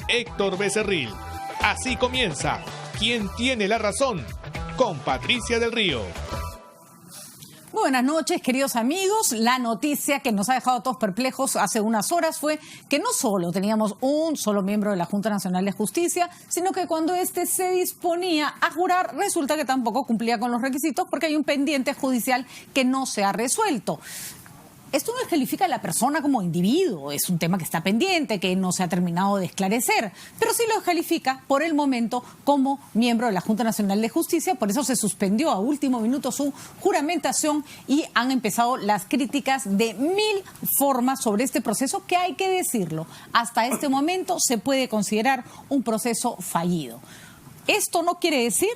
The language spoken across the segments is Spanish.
Héctor Becerril. Así comienza ¿Quién tiene la razón? Con Patricia del Río. Muy buenas noches, queridos amigos. La noticia que nos ha dejado a todos perplejos hace unas horas fue que no solo teníamos un solo miembro de la Junta Nacional de Justicia, sino que cuando este se disponía a jurar, resulta que tampoco cumplía con los requisitos porque hay un pendiente judicial que no se ha resuelto. Esto no descalifica a la persona como individuo, es un tema que está pendiente, que no se ha terminado de esclarecer, pero sí lo descalifica por el momento como miembro de la Junta Nacional de Justicia. Por eso se suspendió a último minuto su juramentación y han empezado las críticas de 1000 formas sobre este proceso que, hay que decirlo, hasta este momento se puede considerar un proceso fallido. Esto no quiere decir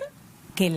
que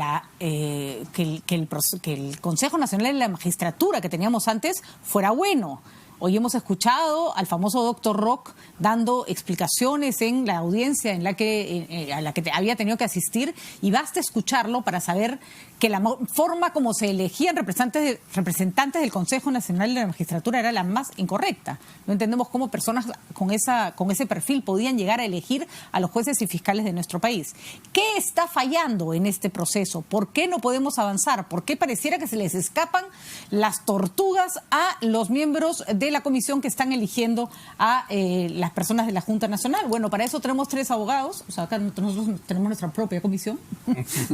el Consejo Nacional de la Magistratura que teníamos antes fuera bueno. Hoy hemos escuchado al famoso doctor Rock dando explicaciones en la audiencia a la que había tenido que asistir, y basta escucharlo para saber que la forma como se elegían representantes del Consejo Nacional de la Magistratura era la más incorrecta. No entendemos cómo personas con ese perfil podían llegar a elegir a los jueces y fiscales de nuestro país. ¿Qué está fallando en este proceso? ¿Por qué no podemos avanzar? ¿Por qué pareciera que se les escapan las tortugas a los miembros de la comisión que están eligiendo a las personas de la Junta Nacional? Bueno, para eso tenemos 3 abogados, o sea, acá nosotros tenemos nuestra propia comisión,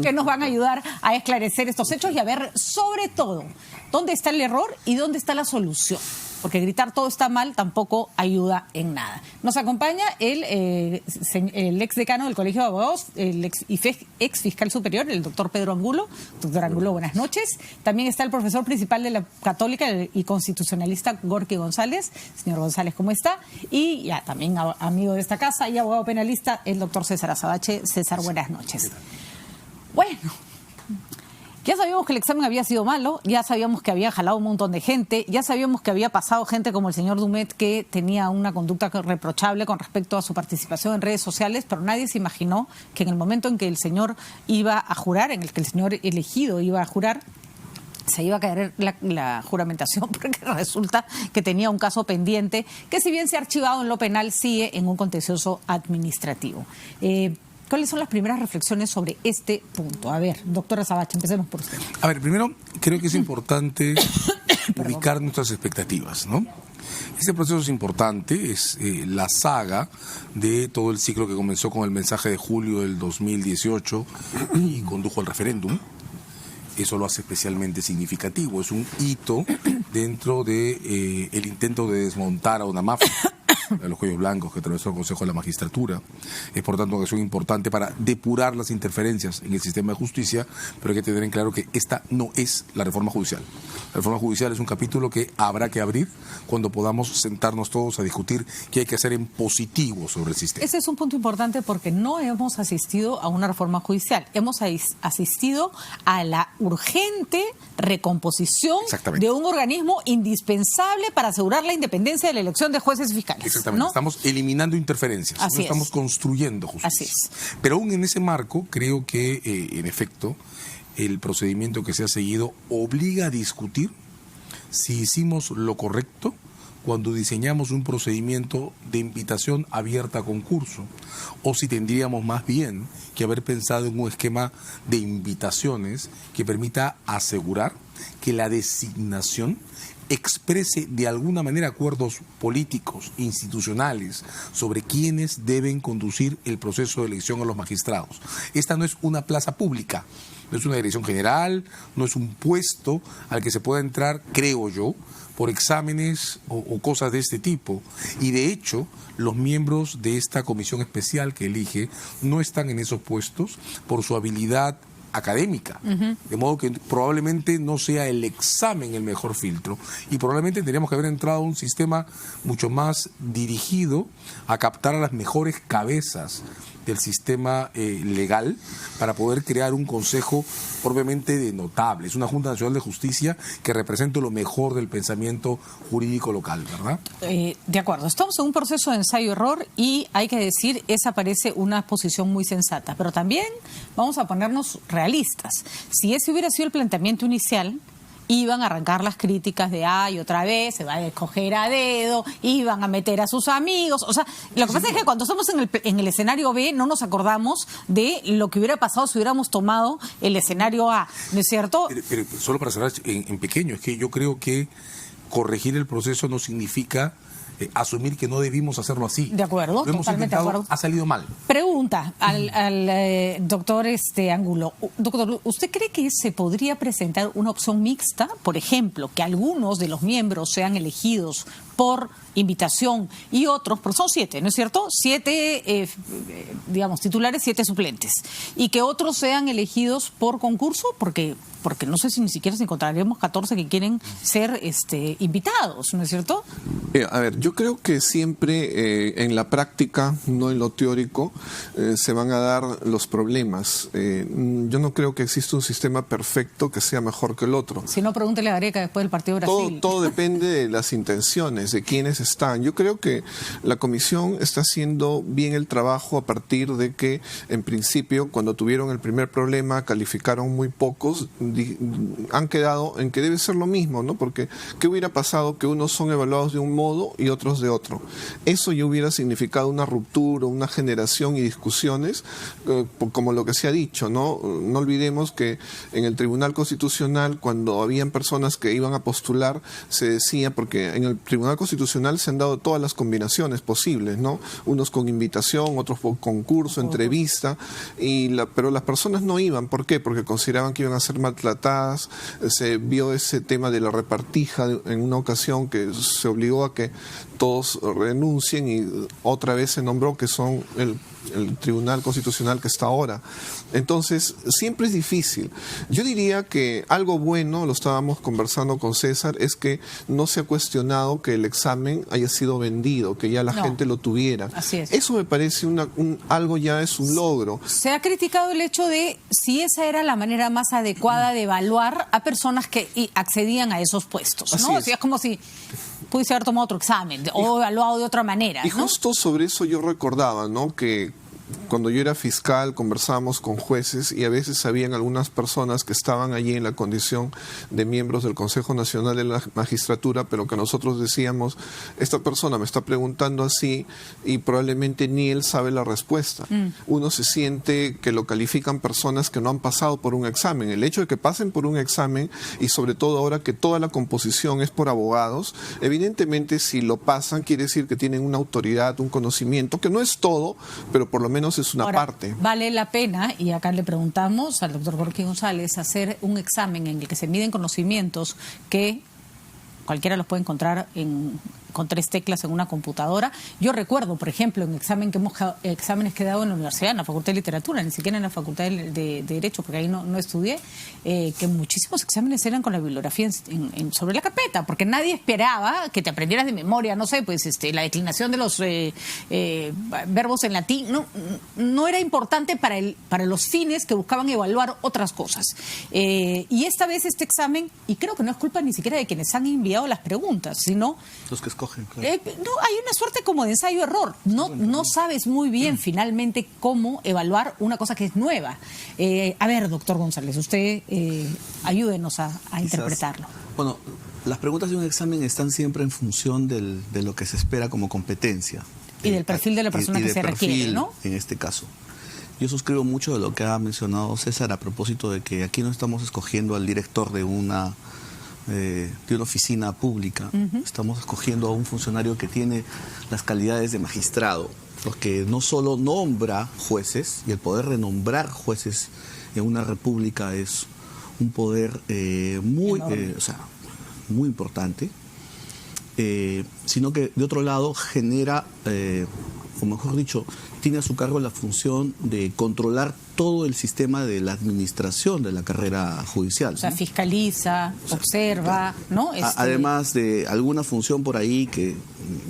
que nos van a ayudar a esclarecer estos hechos y a ver, sobre todo, dónde está el error y dónde está la solución. Porque gritar todo está mal tampoco ayuda en nada. Nos acompaña el ex decano del Colegio de Abogados, el ex fiscal superior, el doctor Pedro Angulo. Doctor Angulo, buenas noches. También está el profesor principal de la Católica y constitucionalista Gorky González. Señor González, ¿cómo está? Y ya también amigo de esta casa y abogado penalista, el doctor César Azabache. César, buenas noches. Bueno, ya sabíamos que el examen había sido malo, ya sabíamos que había jalado un montón de gente, ya sabíamos que había pasado gente como el señor Dumet, que tenía una conducta reprochable con respecto a su participación en redes sociales, pero nadie se imaginó que en el momento en que el señor iba a jurar, en el que el señor elegido iba a jurar, se iba a caer la juramentación, porque resulta que tenía un caso pendiente que, si bien se ha archivado en lo penal, sigue en un contencioso administrativo. ¿Cuáles son las primeras reflexiones sobre este punto? A ver, doctora Azabache, empecemos por usted. A ver, primero creo que es importante ubicar nuestras expectativas, ¿no? Este proceso es importante, es la saga de todo el ciclo que comenzó con el mensaje de julio del 2018 y condujo al referéndum. Eso lo hace especialmente significativo, es un hito dentro de el intento de desmontar a una mafia, a los cuellos blancos que atravesó el Consejo de la Magistratura. Es por tanto una acción importante para depurar las interferencias en el sistema de justicia, pero hay que tener en claro que esta no es la reforma judicial. La reforma judicial es un capítulo que habrá que abrir cuando podamos sentarnos todos a discutir qué hay que hacer en positivo sobre el sistema. Ese es un punto importante, porque no hemos asistido a una reforma judicial, hemos asistido a la urgente recomposición de un organismo indispensable para asegurar la independencia de la elección de jueces y fiscales. Exactamente, ¿no? Estamos eliminando interferencias, no estamos construyendo justicia. Así es. Pero aún en ese marco, creo que, en efecto, el procedimiento que se ha seguido obliga a discutir si hicimos lo correcto cuando diseñamos un procedimiento de invitación abierta a concurso, o si tendríamos más bien que haber pensado en un esquema de invitaciones que permita asegurar que la designación exprese de alguna manera acuerdos políticos, institucionales, sobre quiénes deben conducir el proceso de elección a los magistrados. Esta no es una plaza pública, no es una dirección general, no es un puesto al que se pueda entrar, creo yo, por exámenes o cosas de este tipo. Y de hecho, los miembros de esta comisión especial que elige no están en esos puestos por su habilidad académica, de modo que probablemente no sea el examen el mejor filtro, y probablemente tendríamos que haber entrado a un sistema mucho más dirigido a captar a las mejores cabezas del sistema legal para poder crear un consejo propiamente de notables, una Junta Nacional de Justicia que represente lo mejor del pensamiento jurídico local, ¿verdad? De acuerdo, estamos en un proceso de ensayo-error y hay que decir, esa parece una posición muy sensata, pero también vamos a ponernos realistas. Si ese hubiera sido el planteamiento inicial, iban a arrancar las críticas de ay, otra vez se va a escoger a dedo, iban a meter a sus amigos. O sea, lo que pasa es que cuando estamos en el escenario B no nos acordamos de lo que hubiera pasado si hubiéramos tomado el escenario A, ¿no es cierto? Pero solo para cerrar en pequeño, es que yo creo que corregir el proceso no significa asumir que no debimos hacerlo así. De acuerdo, lo hemos totalmente de acuerdo. Ha salido mal. Pregunta al doctor Angulo. Doctor, ¿usted cree que se podría presentar una opción mixta? Por ejemplo, que algunos de los miembros sean elegidos por invitación y otros, porque son 7, ¿no es cierto? 7, digamos, titulares, 7 suplentes. Y que otros sean elegidos por concurso, porque no sé si ni siquiera encontraremos 14 que quieren ser invitados, ¿no es cierto? A ver, yo creo que siempre en la práctica, no en lo teórico, se van a dar los problemas. Yo no creo que exista un sistema perfecto que sea mejor que el otro. Si no, pregúntele a Gareca después del partido de Brasil. Todo depende de las intenciones, de quiénes están. Yo creo que la comisión está haciendo bien el trabajo a partir de que, en principio, cuando tuvieron el primer problema, calificaron muy pocos, han quedado en que debe ser lo mismo, ¿no? Porque ¿qué hubiera pasado que unos son evaluados de un modo y otros de otro? Eso ya hubiera significado una ruptura, una generación y discusiones, como lo que se ha dicho, ¿no? No olvidemos que en el Tribunal Constitucional, cuando habían personas que iban a postular, se decía, porque en el Tribunal Constitucional se han dado todas las combinaciones posibles, ¿no? Unos con invitación, otros por concurso, entrevista, pero las personas no iban. ¿Por qué? Porque consideraban que iban a ser maltratadas. Se vio ese tema de la repartija en una ocasión que se obligó a que todos renuncien y otra vez se nombró que son el Tribunal Constitucional que está ahora. Entonces, siempre es difícil. Yo diría que algo bueno, lo estábamos conversando con César, es que no se ha cuestionado que el examen haya sido vendido, que ya la gente lo tuviera. Así es. Eso me parece algo ya es un logro. Se ha criticado el hecho de si esa era la manera más adecuada de evaluar a personas que accedían a esos puestos, ¿no? Así es. O sea, es como si pudiese haber tomado otro examen o evaluado de otra manera, Y ¿no? justo sobre eso yo recordaba, ¿no? Que cuando yo era fiscal conversábamos con jueces y a veces habían algunas personas que estaban allí en la condición de miembros del Consejo Nacional de la Magistratura, pero que nosotros decíamos, esta persona me está preguntando así y probablemente ni él sabe la respuesta. Uno se siente que lo califican personas que no han pasado por un examen. El hecho de que pasen por un examen y sobre todo ahora que toda la composición es por abogados, evidentemente si lo pasan quiere decir que tienen una autoridad, un conocimiento, que no es todo, pero por lo menos es una parte. Vale la pena, y acá le preguntamos al doctor Jorge González, hacer un examen en el que se miden conocimientos que cualquiera los puede encontrar con 3 teclas en una computadora. Yo recuerdo, por ejemplo, en exámenes que he dado en la universidad, en la Facultad de Literatura, ni siquiera en la Facultad de Derecho, porque ahí no estudié, que muchísimos exámenes eran con la bibliografía sobre la carpeta, porque nadie esperaba que te aprendieras de memoria, no sé, pues la declinación de los verbos en latín, no era importante para los fines que buscaban evaluar otras cosas. Y esta vez este examen, y creo que no es culpa ni siquiera de quienes han enviado las preguntas, sino los que escogen. Claro. No, hay una suerte como de ensayo-error. No sabes muy bien finalmente cómo evaluar una cosa que es nueva. A ver, doctor González, usted ayúdenos a interpretarlo. Bueno, las preguntas de un examen están siempre en función de lo que se espera como competencia. Y del perfil de la persona que se requiere, ¿no? En este caso. Yo suscribo mucho de lo que ha mencionado César a propósito de que aquí no estamos escogiendo al director de una oficina pública. Estamos escogiendo a un funcionario que tiene las calidades de magistrado, porque no solo nombra jueces, y el poder renombrar jueces en una república es un poder muy importante, sino que de otro lado genera, o mejor dicho, tiene a su cargo la función de controlar todo el sistema de la administración de la carrera judicial. O sea, fiscaliza, observa, ¿no? Además de alguna función por ahí que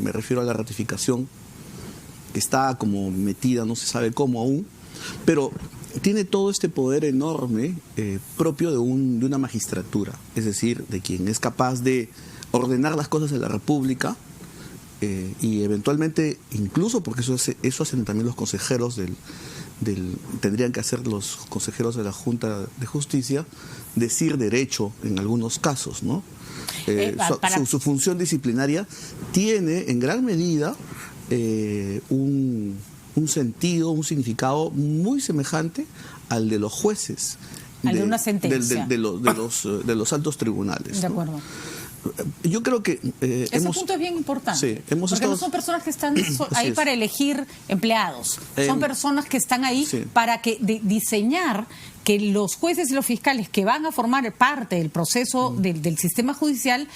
me refiero a la ratificación, que está como metida, no se sabe cómo aún, pero tiene todo este poder enorme propio de una magistratura, es decir, de quien es capaz de ordenar las cosas de la República y eventualmente, incluso porque eso hacen también los consejeros tendrían que hacer los consejeros de la Junta de Justicia, decir derecho en algunos casos, ¿no? Su función disciplinaria tiene en gran medida un sentido, un significado muy semejante al de los jueces. Al de una sentencia. De los altos tribunales. De acuerdo. Yo creo que ese punto es bien importante, sí, porque no son personas que están ahí para elegir empleados, son personas que están ahí sí, para diseñar que los jueces y los fiscales que van a formar parte del proceso del sistema judicial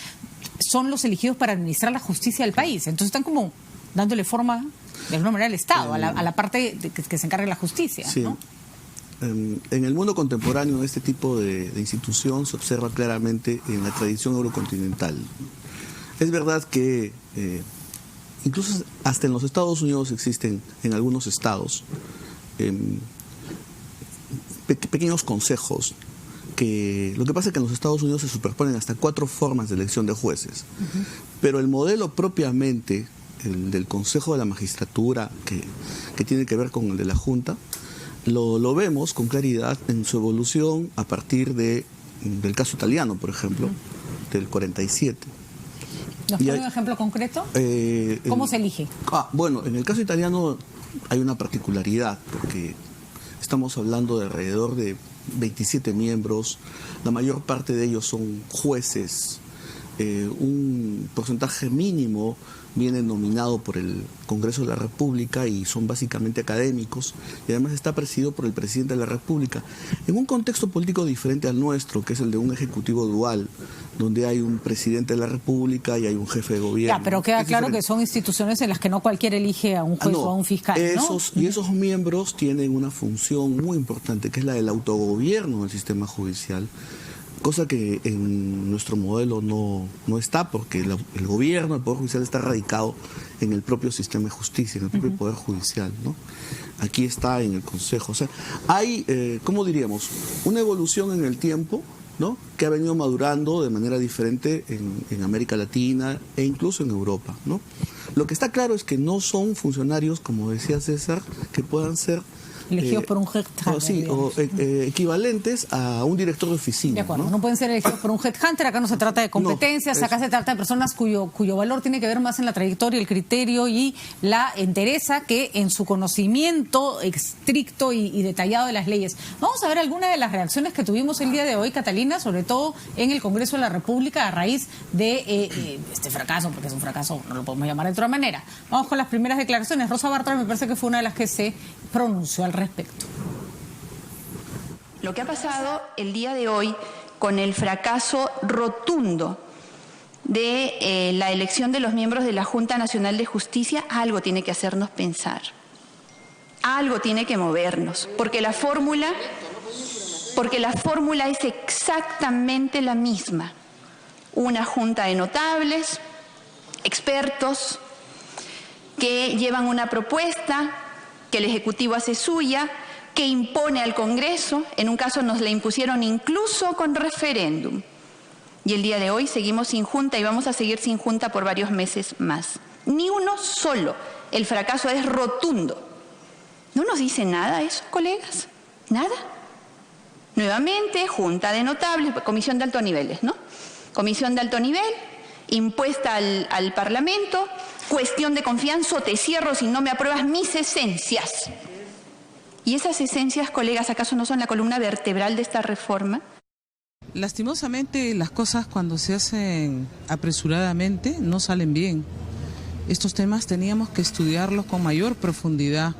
son los elegidos para administrar la justicia del país. Entonces están como dándole forma de alguna manera al Estado, a la parte que se encarga de la justicia, sí, ¿no? En el mundo contemporáneo este tipo de institución se observa claramente en la tradición eurocontinental. Es verdad que incluso hasta en los Estados Unidos existen en algunos estados pequeños consejos, que lo que pasa es que en los Estados Unidos se superponen hasta 4 formas de elección de jueces, pero el modelo propiamente, el del Consejo de la Magistratura, que tiene que ver con el de la Junta, lo vemos con claridad en su evolución a partir del caso italiano, por ejemplo, del 47. ¿Nos pone un ejemplo concreto? ¿Cómo se elige? Bueno, en el caso italiano hay una particularidad, porque estamos hablando de alrededor de 27 miembros, la mayor parte de ellos son jueces, un porcentaje mínimo viene nominado por el Congreso de la República y son básicamente académicos, y además está presidido por el presidente de la República, en un contexto político diferente al nuestro, que es el de un ejecutivo dual, donde hay un presidente de la República y hay un jefe de gobierno. Ya, pero queda claro que son instituciones en las que no cualquiera elige a un juez o a un fiscal, ¿no? Y esos miembros tienen una función muy importante, que es la del autogobierno del sistema judicial, cosa que en nuestro modelo no está, porque el gobierno, el Poder Judicial está radicado en el propio sistema de justicia, en el propio Poder Judicial, ¿no? Aquí está en el Consejo. O sea, hay, ¿cómo diríamos?, una evolución en el tiempo, ¿no?, que ha venido madurando de manera diferente en América Latina e incluso en Europa, ¿no? Lo que está claro es que no son funcionarios, como decía César, que puedan ser elegidos por un headhunter. Sí, equivalentes a un director de oficina. De acuerdo, no pueden ser elegidos por un headhunter. Acá no se trata de competencias, acá se trata de personas cuyo valor tiene que ver más en la trayectoria, el criterio y la entereza que en su conocimiento estricto y detallado de las leyes. Vamos a ver algunas de las reacciones que tuvimos el día de hoy, Catalina, sobre todo en el Congreso de la República a raíz de este fracaso, porque es un fracaso, no lo podemos llamar de otra manera. Vamos con las primeras declaraciones. Rosa Bartra me parece que fue una de las que se pronunció al respecto. Lo que ha pasado el día de hoy con el fracaso rotundo de la elección de los miembros de la Junta Nacional de Justicia, algo tiene que hacernos pensar, algo tiene que movernos, porque la fórmula es exactamente la misma. Una junta de notables, expertos, que llevan una propuesta que el Ejecutivo hace suya, que impone al Congreso. En un caso nos la impusieron incluso con referéndum. Y el día de hoy seguimos sin junta y vamos a seguir sin junta por varios meses más. Ni uno solo. El fracaso es rotundo. ¿No nos dice nada eso, colegas? ¿Nada? Nuevamente, junta de notables, comisión de alto niveles, ¿no? Comisión de alto nivel, impuesta al Parlamento, cuestión de confianza, o te cierro si no me apruebas mis esencias. ¿Y esas esencias, colegas, acaso no son la columna vertebral de esta reforma? Lastimosamente, las cosas cuando se hacen apresuradamente no salen bien. Estos temas teníamos que estudiarlos con mayor profundidad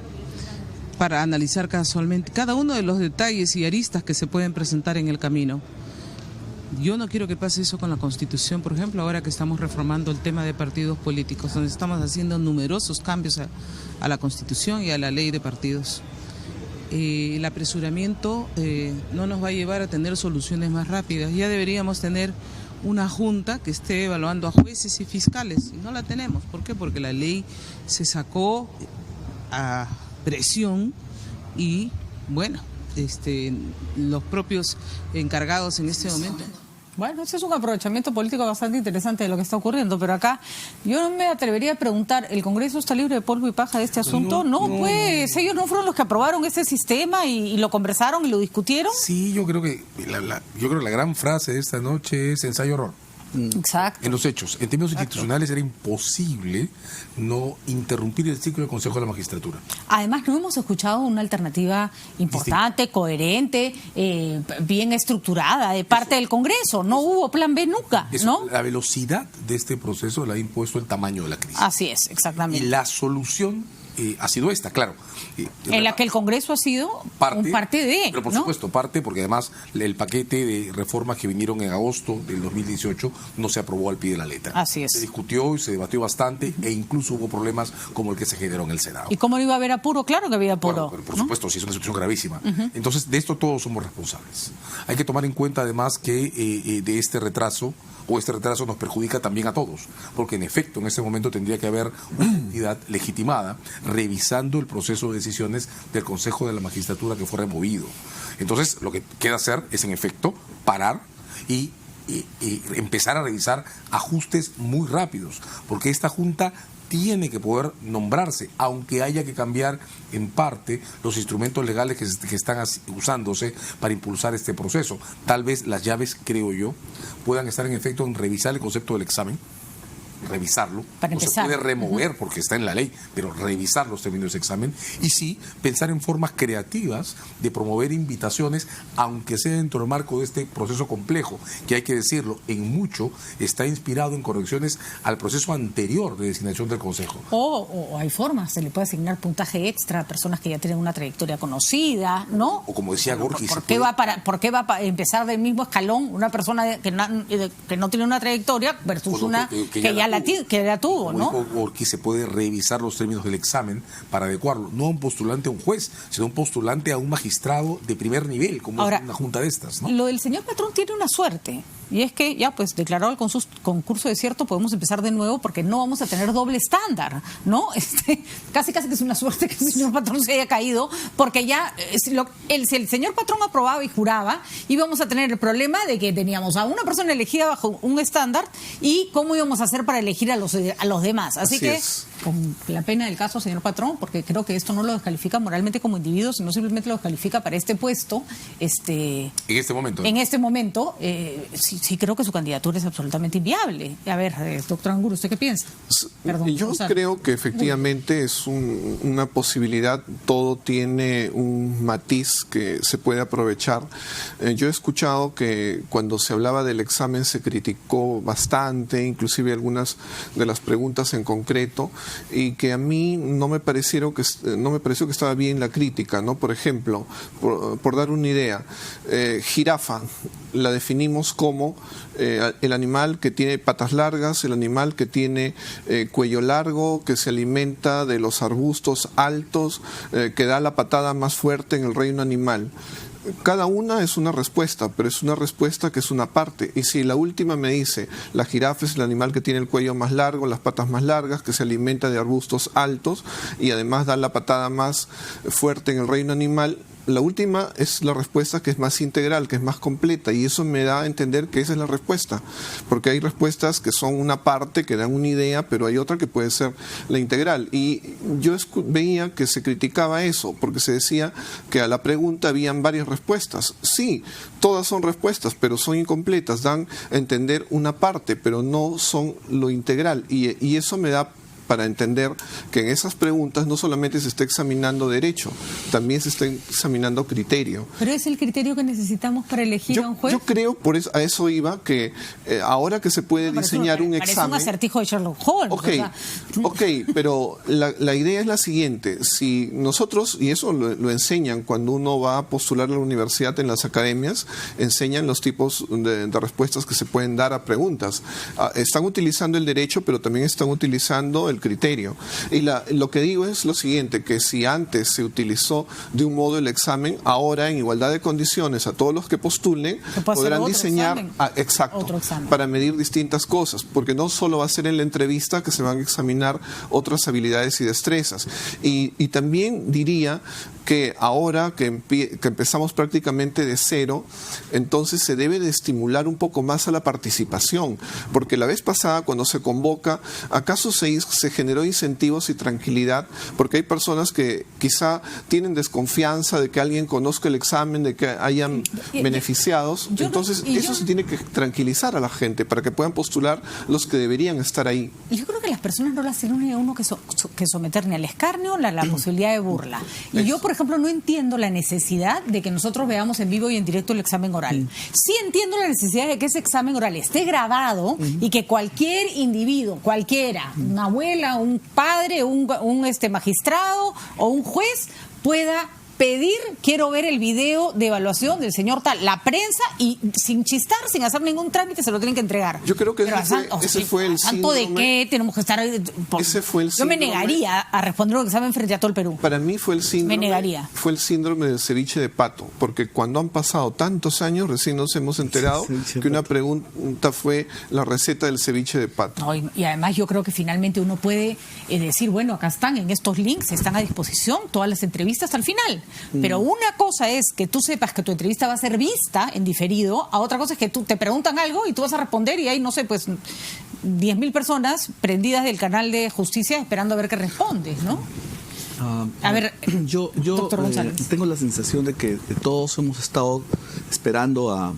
para analizar casualmente cada uno de los detalles y aristas que se pueden presentar en el camino. Yo no quiero que pase eso con la Constitución, por ejemplo, ahora que estamos reformando el tema de partidos políticos, donde estamos haciendo numerosos cambios a la Constitución y a la ley de partidos. El apresuramiento no nos va a llevar a tener soluciones más rápidas. Ya deberíamos tener una junta que esté evaluando a jueces y fiscales, y no la tenemos. ¿Por qué? Porque la ley se sacó a presión y, bueno, los propios encargados en este momento. Bueno, ese es un aprovechamiento político bastante interesante de lo que está ocurriendo, pero acá yo no me atrevería a preguntar, ¿el Congreso está libre de polvo y paja de este asunto? No, pues ellos no fueron los que aprobaron ese sistema y lo conversaron y lo discutieron. Sí, yo creo que la gran frase de esta noche es ensayo-error. Exacto. En los hechos, en términos institucionales era imposible no interrumpir el ciclo del Consejo de la Magistratura. Además, no hemos escuchado una alternativa importante, coherente, bien estructurada de parte del Congreso. No hubo plan B nunca, ¿no? La velocidad de este proceso la ha impuesto el tamaño de la crisis. Así es, exactamente. Y la solución ha sido esta, claro. En la que el Congreso ha sido un parte de, pero por ¿no? supuesto, parte, porque además el paquete de reformas que vinieron en agosto del 2018 no se aprobó al pie de la letra. Así es. Se discutió y se debatió bastante e incluso hubo problemas como el que se generó en el Senado. ¿Y cómo no iba a haber apuro? Claro que había apuro. Bueno, por supuesto, sí, es una situación gravísima. Entonces, de esto todos somos responsables. Hay que tomar en cuenta además que de este retraso nos perjudica también a todos, porque en efecto en este momento tendría que haber una entidad legitimada revisando el proceso de decisiones del Consejo de la Magistratura que fue removido. Entonces lo que queda hacer es en efecto parar y empezar a revisar ajustes muy rápidos, porque esta Junta tiene que poder nombrarse, aunque haya que cambiar en parte los instrumentos legales que están usándose para impulsar este proceso. Tal vez las llaves, creo yo, puedan estar en efecto en revisar el concepto del examen, revisarlo, para no empezar. Se puede remover porque está en la ley, pero revisar los términos de examen y sí pensar en formas creativas de promover invitaciones, aunque sea dentro del marco de este proceso complejo, que hay que decirlo, en mucho está inspirado en correcciones al proceso anterior de designación del Consejo. O hay formas, se le puede asignar puntaje extra a personas que ya tienen una trayectoria conocida, ¿no? O como decía Gorky, ¿Por qué va a empezar del mismo escalón una persona que no tiene una trayectoria versus una que ya la tuvo, ¿no? Porque se puede revisar los términos del examen para adecuarlo, no a un postulante a un juez, sino a un postulante a un magistrado de primer nivel, como ahora, es una junta de estas, ¿no? Lo del señor Patrón tiene una suerte, y es que ya pues declarado el concurso desierto podemos empezar de nuevo porque no vamos a tener doble estándar, ¿no? Casi que es una suerte que el señor Patrón se haya caído, porque ya si el señor Patrón aprobaba y juraba, íbamos a tener el problema de que teníamos a una persona elegida bajo un estándar y cómo íbamos a hacer para elegir a los demás. Así que es. Con la pena del caso, señor Patrón, porque creo que esto no lo descalifica moralmente como individuo, sino simplemente lo descalifica para este puesto. En este momento, sí creo que su candidatura es absolutamente inviable. A ver, doctor Angulo, ¿usted qué piensa? Perdón, yo creo que efectivamente es una posibilidad, todo tiene un matiz que se puede aprovechar. Yo he escuchado que cuando se hablaba del examen se criticó bastante, inclusive algunas de las preguntas en concreto, y que a mí no me pareció que estaba bien la crítica, ¿no? Por ejemplo, por dar una idea, jirafa la definimos como el animal que tiene patas largas, el animal que tiene cuello largo, que se alimenta de los arbustos altos, que da la patada más fuerte en el reino animal. Cada una es una respuesta, pero es una respuesta que es una parte. Y si la última me dice, la jirafa es el animal que tiene el cuello más largo, las patas más largas, que se alimenta de arbustos altos y además da la patada más fuerte en el reino animal, la última es la respuesta que es más integral, que es más completa, y eso me da a entender que esa es la respuesta, porque hay respuestas que son una parte, que dan una idea, pero hay otra que puede ser la integral. Y yo veía que se criticaba eso, porque se decía que a la pregunta habían varias respuestas. Sí, todas son respuestas, pero son incompletas, dan a entender una parte, pero no son lo integral, y eso me da para entender que en esas preguntas no solamente se está examinando derecho, también se está examinando criterio. ¿Pero es el criterio que necesitamos para elegir a un juez? Yo creo, a eso iba, que ahora que se puede diseñar un examen... Parece un acertijo de Sherlock Holmes. Ok, pero la idea es la siguiente. Si nosotros, y eso lo enseñan cuando uno va a postular a la universidad en las academias, enseñan los tipos de respuestas que se pueden dar a preguntas. Están utilizando el derecho, pero también están utilizando el criterio. Y lo que digo es lo siguiente, que si antes se utilizó de un modo el examen, ahora en igualdad de condiciones a todos los que postulen podrán diseñar otro examen para medir distintas cosas, porque no solo va a ser en la entrevista que se van a examinar otras habilidades y destrezas. Y también diría que ahora que empezamos prácticamente de cero, entonces se debe de estimular un poco más a la participación, porque la vez pasada cuando se convoca, ¿acaso se generó incentivos y tranquilidad? Porque hay personas que quizá tienen desconfianza de que alguien conozca el examen, de que hayan beneficiados. Entonces eso se tiene que tranquilizar a la gente para que puedan postular los que deberían estar ahí. Yo creo que las personas no las tienen a uno que someter ni al escarnio ni a la posibilidad de burla. Y yo, por ejemplo, no entiendo la necesidad de que nosotros veamos en vivo y en directo el examen oral. Sí entiendo la necesidad de que ese examen oral esté grabado y que cualquier individuo, cualquiera, una abuela, un padre, un magistrado o un juez pueda pedir, quiero ver el video de evaluación del señor tal, la prensa, y sin chistar, sin hacer ningún trámite, se lo tienen que entregar. Yo creo que ese fue el ¿santo de qué tenemos que estar? Ese fue el Yo me negaría a responder un examen frente a todo el Perú. Para mí fue el síndrome. Me negaría. Fue el síndrome del ceviche de pato, porque cuando han pasado tantos años, recién nos hemos enterado que una pregunta fue la receta del ceviche de pato. No, y además yo creo que finalmente uno puede decir, bueno, acá están, en estos links están a disposición todas las entrevistas al final. Pero una cosa es que tú sepas que tu entrevista va a ser vista en diferido, a otra cosa es que tú te preguntan algo y tú vas a responder y hay, no sé, pues 10.000 personas prendidas del canal de Justicia esperando a ver qué respondes, ¿no? A ver, yo doctor González. Tengo la sensación de que todos hemos estado esperando a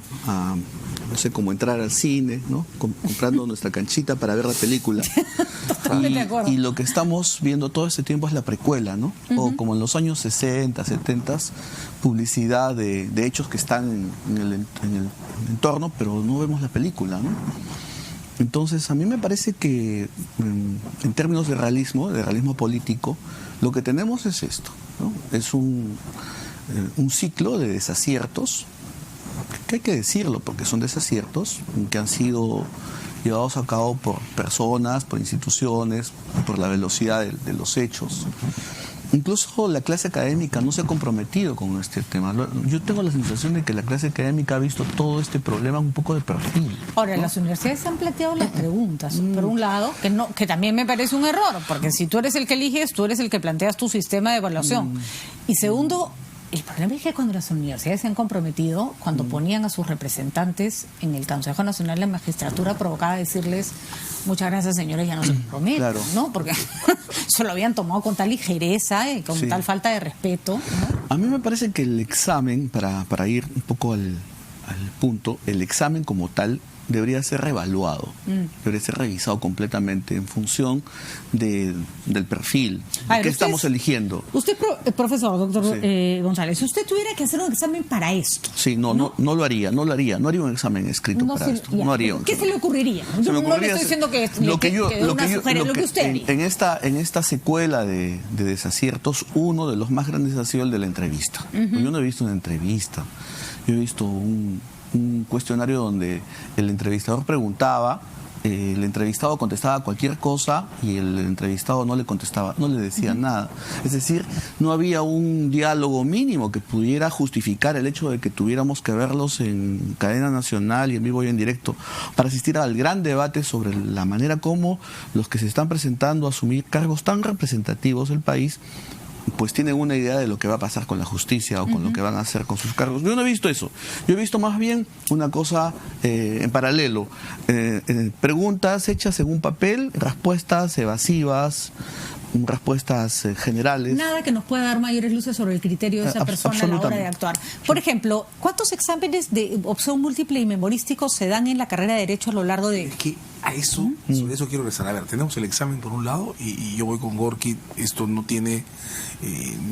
no sé, como entrar al cine, ¿no? Comprando nuestra canchita para ver la película. Totalmente de acuerdo. Y lo que estamos viendo todo este tiempo es la precuela, ¿no? O como en los años 60, 70, publicidad de hechos que están en el entorno, pero no vemos la película, ¿no? Entonces, a mí me parece que en términos de realismo político, lo que tenemos es esto, ¿no? Es un ciclo de desaciertos, que hay que decirlo, porque son desaciertos que han sido llevados a cabo por personas, por instituciones, por la velocidad de los hechos. Incluso la clase académica no se ha comprometido con este tema. Yo tengo la sensación de que la clase académica ha visto todo este problema un poco de perfil, Ahora, ¿no? las universidades se han planteado las preguntas, por un lado, que también me parece un error, porque si tú eres el que eliges, tú eres el que planteas tu sistema de evaluación. Y segundo, el problema es que cuando las universidades se han comprometido, cuando ponían a sus representantes en el Consejo Nacional de Magistratura, provocaba decirles, muchas gracias señores, ya no se comprometen, Claro. ¿no? Porque se lo habían tomado con tal ligereza y con tal falta de respeto, ¿no? A mí me parece que el examen, para ir un poco al punto, el examen como tal debería ser reevaluado, debería ser revisado completamente en función del perfil, A ver, ¿qué estamos eligiendo? Usted, profesor, doctor Sí. González, si usted tuviera que hacer un examen para esto, Sí, no lo haría un examen escrito para se- esto, ya, no haría un ¿qué se le ocurriría? Yo no le estoy diciendo que lo que usted haría. en esta secuela de desaciertos, uno de los más grandes ha sido el de la entrevista. Yo no he visto una entrevista, yo he visto un cuestionario donde el entrevistador preguntaba, el entrevistado contestaba cualquier cosa y el entrevistado no le contestaba, no le decía nada. Es decir, no había un diálogo mínimo que pudiera justificar el hecho de que tuviéramos que verlos en cadena nacional y en vivo y en directo para asistir al gran debate sobre la manera como los que se están presentando a asumir cargos tan representativos del país pues tienen una idea de lo que va a pasar con la justicia o con lo que van a hacer con sus cargos. Yo no he visto eso. Yo he visto más bien una cosa en paralelo. Preguntas hechas en un papel, respuestas evasivas, respuestas generales. Nada que nos pueda dar mayores luces sobre el criterio de esa persona a la hora de actuar. Por ejemplo, ¿cuántos exámenes de opción múltiple y memorísticos se dan en la carrera de Derecho a lo largo de...? Es que a eso, sobre eso quiero rezar. A ver, tenemos el examen por un lado y yo voy con Gorky. Esto no tiene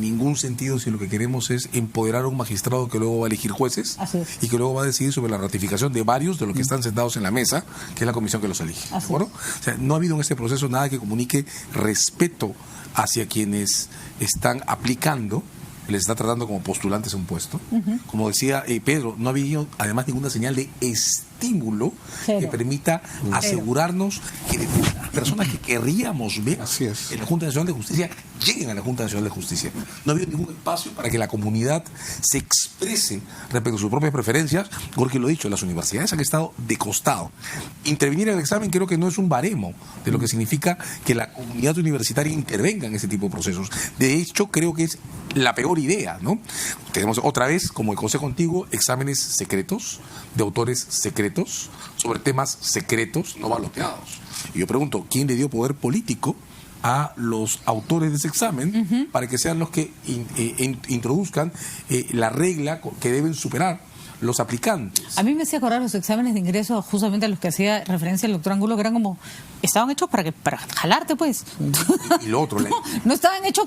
ningún sentido si lo que queremos es empoderar a un magistrado que luego va a elegir jueces. Así es. Y que luego va a decidir sobre la ratificación de varios de los que están sentados en la mesa, que es la comisión que los elige. Así es. ¿Bueno? O sea, no ha habido en este proceso nada que comunique respeto hacia quienes están aplicando, les está tratando como postulantes a un puesto. Como decía Pedro, no ha habido además ninguna señal de estímulo que permita asegurarnos que de personas que querríamos ver Así es. en la Junta Nacional de Justicia lleguen a la Junta Nacional de Justicia. No ha habido ningún espacio para que la comunidad se exprese respecto a sus propias preferencias, porque lo he dicho, las universidades han estado de costado. Intervenir en el examen creo que no es un baremo de lo que significa que la comunidad universitaria intervenga en ese tipo de procesos. De hecho, creo que es la peor idea, ¿no? Tenemos otra vez, como el Consejo Antiguo, exámenes secretos, de autores secretos, sobre temas secretos, no balloteados. Y yo pregunto, ¿quién le dio poder político a los autores de ese examen para que sean los que introduzcan la regla que deben superar los aplicantes? A mí me hacía acordar los exámenes de ingreso justamente a los que hacía referencia el doctor Angulo, que eran como, estaban hechos para jalarte, pues. Y lo otro, no estaban hechos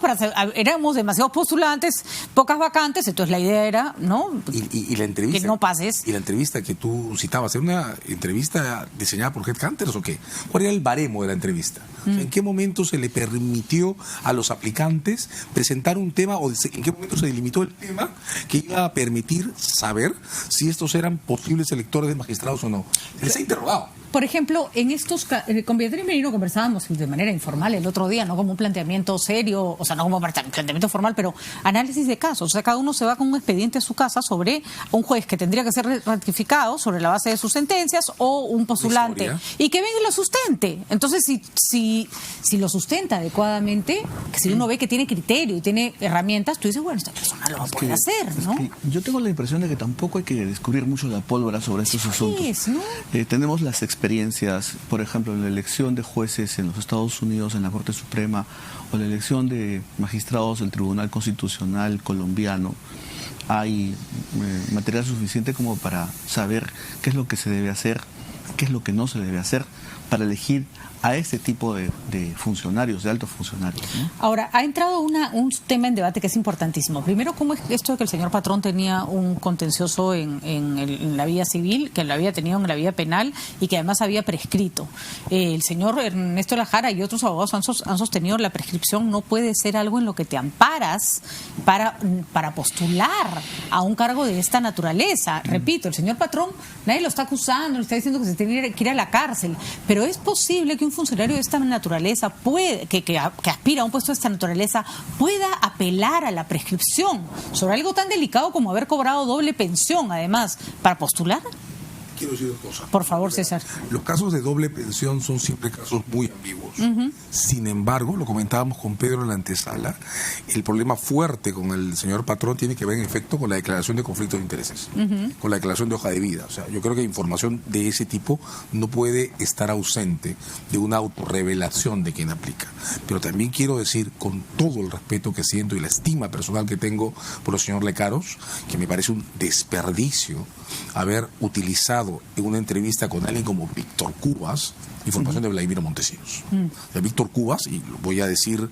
éramos demasiados postulantes, pocas vacantes, entonces la idea era, ¿no? Y la entrevista, que no pases. Y la entrevista que tú citabas, ¿era una entrevista diseñada por Headhunters o qué? ¿Cuál era el baremo de la entrevista? O sea, ¿en qué momento se le permitió a los aplicantes presentar un tema, o en qué momento se delimitó el tema que iba a permitir saber si estos eran posibles electores de magistrados o no? Les ha interrogado. Por ejemplo, en estos, con Beatriz Merino conversábamos de manera informal el otro día, no como un planteamiento serio, o sea, no como un planteamiento formal, pero análisis de casos. O sea, cada uno se va con un expediente a su casa sobre un juez que tendría que ser ratificado sobre la base de sus sentencias o un postulante. Y que venga y lo sustente. Entonces, si lo sustenta adecuadamente, que si uno ve que tiene criterio y tiene herramientas, tú dices, bueno, esta persona lo va a poder hacer, ¿no? Yo tengo la impresión de que tampoco hay que descubrir mucho la pólvora sobre estos asuntos. ¿No? Tenemos las experiencias, por ejemplo, la elección de jueces en los Estados Unidos en la Corte Suprema o la elección de magistrados del Tribunal Constitucional colombiano. Hay material suficiente como para saber qué es lo que se debe hacer, qué es lo que no se debe hacer para elegir a este tipo de funcionarios, de altos funcionarios, ¿no? Ahora, ha entrado un tema en debate que es importantísimo. Primero, ¿cómo es esto de que el señor Patrón tenía un contencioso en la vía civil, que lo había tenido en la vía penal y que además había prescrito? El señor Ernesto Lajara y otros abogados han sostenido que la prescripción no puede ser algo en lo que te amparas para postular a un cargo de esta naturaleza. Repito, el señor Patrón, nadie lo está acusando, le está diciendo que se tiene que ir a la cárcel, pero es posible que un funcionario de esta naturaleza que aspira a un puesto de esta naturaleza pueda apelar a la prescripción sobre algo tan delicado como haber cobrado doble pensión, además, para postular. Quiero decir dos cosas. Por favor, César. Los casos de doble pensión son siempre casos muy ambiguos. Sin embargo, lo comentábamos con Pedro en la antesala, el problema fuerte con el señor Patrón tiene que ver en efecto con la declaración de conflictos de intereses, con la declaración de hoja de vida. O sea, yo creo que información de ese tipo no puede estar ausente de una autorrevelación de quien aplica. Pero también quiero decir, con todo el respeto que siento y la estima personal que tengo por el señor Lecaros, que me parece un desperdicio haber utilizado en una entrevista con alguien como Víctor Cubas información de Vladimiro Montesinos. De Víctor Cubas, y lo voy a decir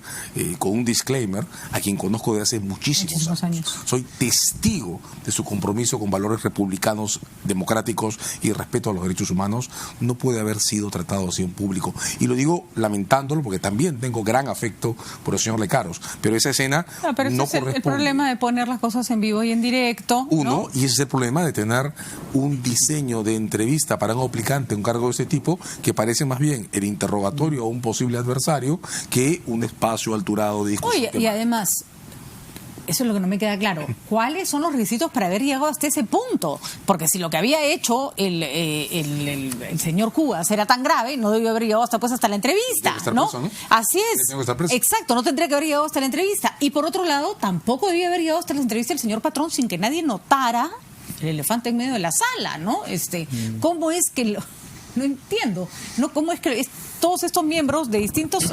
con un disclaimer, a quien conozco de hace muchísimos años. Soy testigo de su compromiso con valores republicanos, democráticos y respeto a los derechos humanos. No puede haber sido tratado así en público. Y lo digo lamentándolo porque también tengo gran afecto por el señor Lecaros. Pero esa escena no corresponde. El problema de poner las cosas en vivo y en directo. Uno, y ese es el problema de tener un diseño de entrevista para un aplicante, un cargo de ese tipo, que parece más bien el interrogatorio a un posible adversario que un espacio alturado de discusión. Oye, y además, eso es lo que no me queda claro. ¿Cuáles son los requisitos para haber llegado hasta ese punto? Porque si lo que había hecho el señor Cubas era tan grave, no debió haber llegado hasta la entrevista, ¿no? Preso, ¿no? Así es. Exacto, no tendría que haber llegado hasta la entrevista. Y por otro lado, tampoco debía haber llegado hasta la entrevista el señor Patrón sin que nadie notara el elefante en medio de la sala, ¿no? ¿Cómo es que no entiendo, ¿no? ¿Cómo es que todos estos miembros de distintos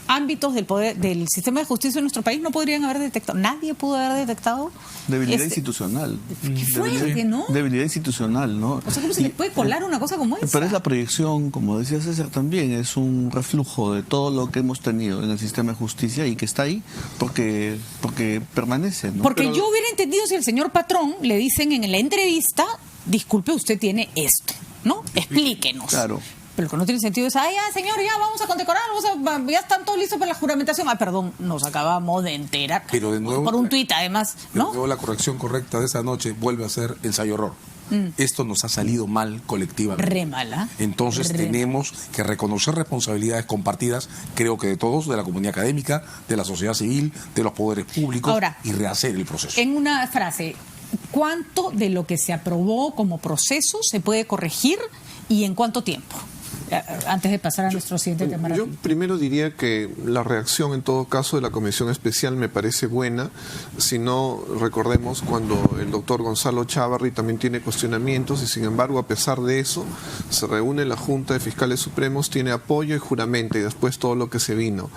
ámbitos del poder, del sistema de justicia en nuestro país no podrían haber detectado? Nadie pudo haber detectado debilidad institucional. Qué fuerte, ¿no? Debilidad institucional, ¿no? O sea, ¿cómo se le puede colar una cosa como esa? Pero es la proyección, como decía César también, es un reflujo de todo lo que hemos tenido en el sistema de justicia y que está ahí porque permanece, ¿no? Porque yo hubiera entendido si al señor Patrón le dicen en la entrevista, disculpe, usted tiene esto, ¿no? Explíquenos. Claro. Pero lo que no tiene sentido es, señor, ya vamos a condecorar, ya están todos listos para la juramentación. Perdón, nos acabamos de enterar. Pero de nuevo, por un tuit, además, ¿no? De nuevo, la corrección correcta de esa noche vuelve a ser ensayo-error. Esto nos ha salido mal colectivamente. Re mala. Entonces tenemos que reconocer responsabilidades compartidas, creo que de todos, de la comunidad académica, de la sociedad civil, de los poderes públicos, ahora, y rehacer el proceso. En una frase, ¿cuánto de lo que se aprobó como proceso se puede corregir y en cuánto tiempo? Antes de pasar a nuestro siguiente tema. Yo primero diría que la reacción en todo caso de la Comisión Especial me parece buena. Si no, recordemos cuando el doctor Gonzalo Chávarri también tiene cuestionamientos y sin embargo, a pesar de eso, se reúne la Junta de Fiscales Supremos, tiene apoyo y juramenta y después todo lo que se vino.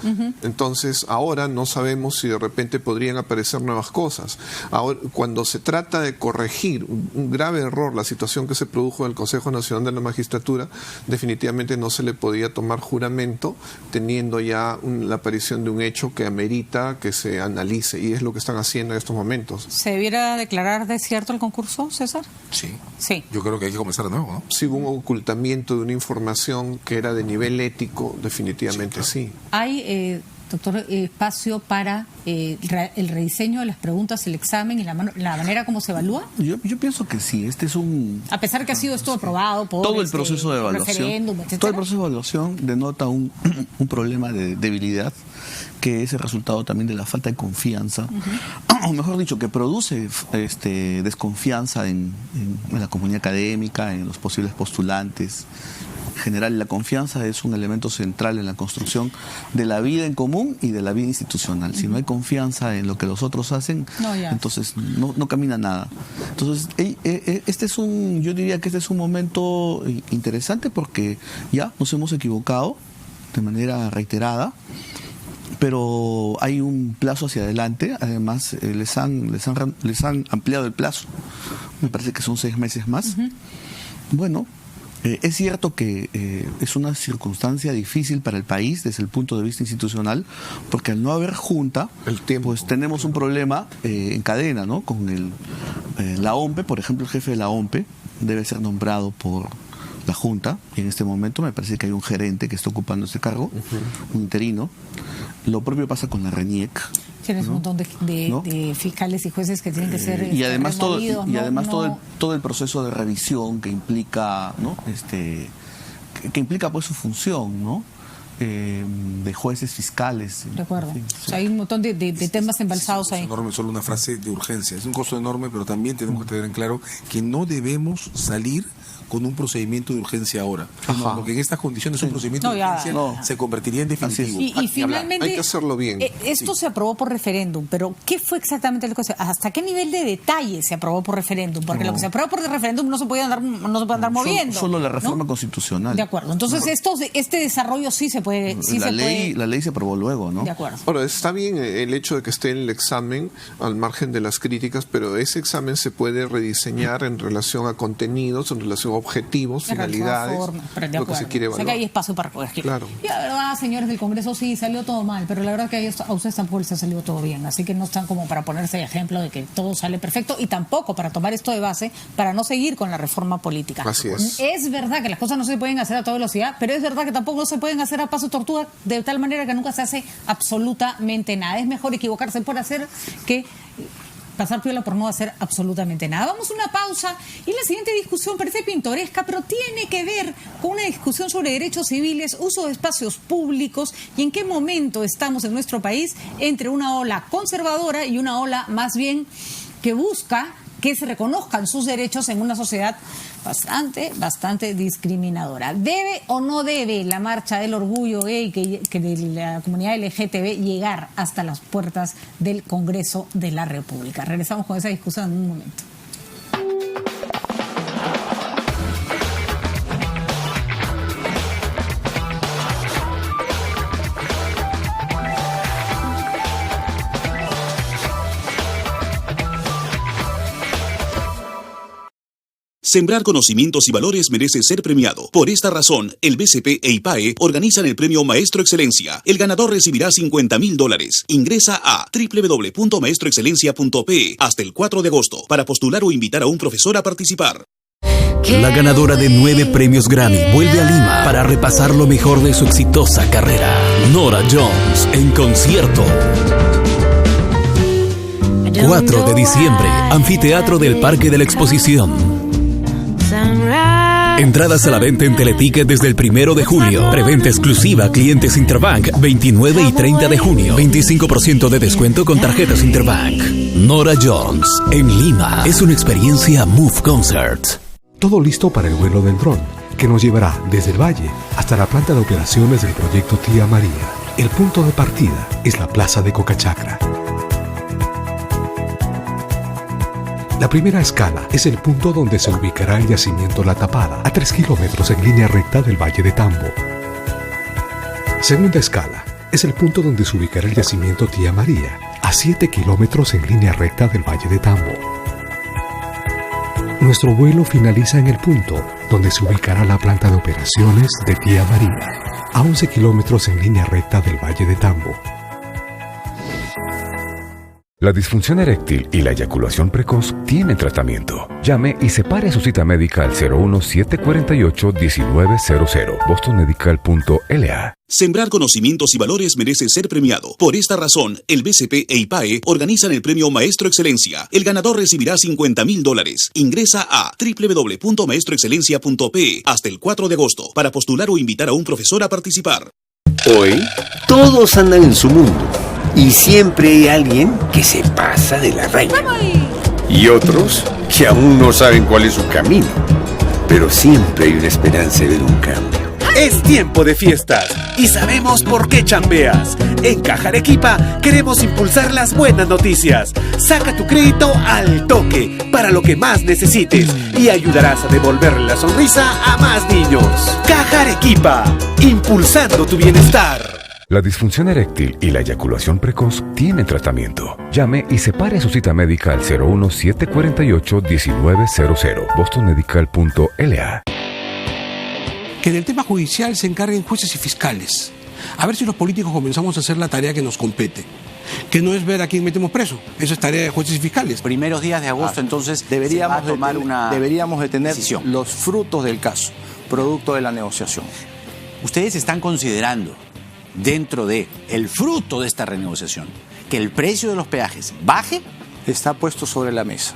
Entonces, ahora no sabemos si de repente podrían aparecer nuevas cosas. Ahora, cuando se trata de corregir un grave error, la situación que se produjo en el Consejo Nacional de la Magistratura, definitivamente no se le podía tomar juramento teniendo ya la aparición de un hecho que amerita que se analice, y es lo que están haciendo en estos momentos. ¿Se debiera declarar desierto el concurso, César? Sí. Yo creo que hay que comenzar de nuevo, ¿no? Si hubo un ocultamiento de una información que era de nivel ético, definitivamente sí. Hay, doctor, espacio para el rediseño de las preguntas, el examen y la manera como se evalúa. Yo pienso que sí. Este es a pesar que ha sido esto aprobado por todo el proceso de evaluación, referéndum, etcétera. todo el proceso de evaluación denota un problema de debilidad, que es el resultado también de la falta de confianza, o mejor dicho, que produce desconfianza en la comunidad académica, en los posibles postulantes. En general, la confianza es un elemento central en la construcción de la vida en común y de la vida institucional. Si no hay confianza en lo que los otros hacen, entonces no camina nada. Entonces, yo diría que este es un momento interesante porque ya nos hemos equivocado de manera reiterada, pero hay un plazo hacia adelante. Además, les han ampliado el plazo. Me parece que son 6 meses más. Bueno, es cierto que es una circunstancia difícil para el país desde el punto de vista institucional, porque al no haber junta, pues tenemos un problema en cadena, ¿no? Con la OMPE, por ejemplo, el jefe de la OMPE debe ser nombrado por la Junta, y en este momento me parece que hay un gerente que está ocupando ese cargo, un interino. Lo propio pasa con la RENIEC. Tienes un montón de fiscales y jueces que tienen que ser y además removidos, todo el proceso de revisión que implica, ¿no? Que implica pues su función, ¿no? De jueces fiscales. De acuerdo. O sea, hay un montón de temas embalsados ahí. Es enorme, solo una frase de urgencia. Es un costo enorme, pero también tenemos que tener en claro que no debemos salir con un procedimiento de urgencia ahora. Porque en estas condiciones un procedimiento de urgencia se convertiría en definitivo. Y finalmente, hay que hacerlo bien. Esto se aprobó por referéndum, pero ¿qué fue exactamente lo que ¿hasta qué nivel de detalle se aprobó por referéndum? Porque lo que se aprobó por referéndum no se puede andar moviendo. Solo la reforma constitucional. De acuerdo. Entonces, este desarrollo sí se puede. La ley se aprobó luego, ¿no? De acuerdo. Ahora, está bien el hecho de que esté en el examen, al margen de las críticas, pero ese examen se puede rediseñar en relación a contenidos, en relación a objetivos, finalidades, lo que se quiere evaluar. O sea, que hay espacio para corregir. Claro. Y la verdad, señores del Congreso, sí, salió todo mal, pero la verdad que a ustedes tampoco les ha salido todo bien, así que no están como para ponerse de ejemplo de que todo sale perfecto, y tampoco para tomar esto de base para no seguir con la reforma política. Así es. Es verdad que las cosas no se pueden hacer a toda velocidad, pero es verdad que tampoco no se pueden hacer a paso tortuga, de tal manera que nunca se hace absolutamente nada. Es mejor equivocarse por hacer que pasar piola por no hacer absolutamente nada. Vamos a una pausa y la siguiente discusión parece pintoresca, pero tiene que ver con una discusión sobre derechos civiles, uso de espacios públicos y en qué momento estamos en nuestro país entre una ola conservadora y una ola más bien que busca que se reconozcan sus derechos en una sociedad bastante discriminadora. ¿Debe o no debe la marcha del orgullo gay que de la comunidad LGTB llegar hasta las puertas del Congreso de la República? Regresamos con esa discusión en un momento. Sembrar conocimientos y valores merece ser premiado. Por esta razón, el BCP e IPAE organizan el premio Maestro Excelencia. El ganador recibirá $50,000. Ingresa a www.maestroexcelencia.pe hasta el 4 de agosto para postular o invitar a un profesor a participar. La ganadora de 9 premios Grammy vuelve a Lima para repasar lo mejor de su exitosa carrera. Norah Jones en concierto. 4 de diciembre, Anfiteatro del Parque de la Exposición. Entradas a la venta en Teleticket desde el 1 de julio. Preventa exclusiva a clientes Interbank 29 y 30 de junio. 25% de descuento con tarjetas Interbank. Norah Jones en Lima. Es una experiencia Move Concert. Todo listo para el vuelo del dron, que nos llevará desde el valle hasta la planta de operaciones del proyecto Tía María. El punto de partida es la plaza de Cocachacra. La primera escala es el punto donde se ubicará el yacimiento La Tapada, a 3 kilómetros en línea recta del Valle de Tambo. Segunda escala es el punto donde se ubicará el yacimiento Tía María, a 7 kilómetros en línea recta del Valle de Tambo. Nuestro vuelo finaliza en el punto donde se ubicará la planta de operaciones de Tía María, a 11 kilómetros en línea recta del Valle de Tambo. La disfunción eréctil y la eyaculación precoz tienen tratamiento. Llame y separe su cita médica al 01748-1900, bostonmedical.la. Sembrar conocimientos y valores merece ser premiado. Por esta razón, el BCP e IPAE organizan el premio Maestro Excelencia. El ganador recibirá $50,000. Ingresa a www.maestroexcelencia.pe hasta el 4 de agosto para postular o invitar a un profesor a participar. Hoy, todos andan en su mundo. Y siempre hay alguien que se pasa de la raya. Y otros que aún no saben cuál es su camino. Pero siempre hay una esperanza de ver un cambio. Es tiempo de fiestas y sabemos por qué chambeas. En Caja Arequipa queremos impulsar las buenas noticias. Saca tu crédito al toque para lo que más necesites y ayudarás a devolverle la sonrisa a más niños. Caja Arequipa, impulsando tu bienestar. La disfunción eréctil y la eyaculación precoz tienen tratamiento. Llame y separe su cita médica al 01748-1900, bostonmedical.la. Que del tema judicial se encarguen jueces y fiscales. A ver si los políticos comenzamos a hacer la tarea que nos compete. Que no es ver a quién metemos preso. Eso es tarea de jueces y fiscales. Primeros días de agosto, entonces, deberíamos de tener decisión. Los frutos del caso, producto de la negociación. ¿Ustedes están considerando, dentro de el fruto de esta renegociación, que el precio de los peajes baje? Está puesto sobre la mesa.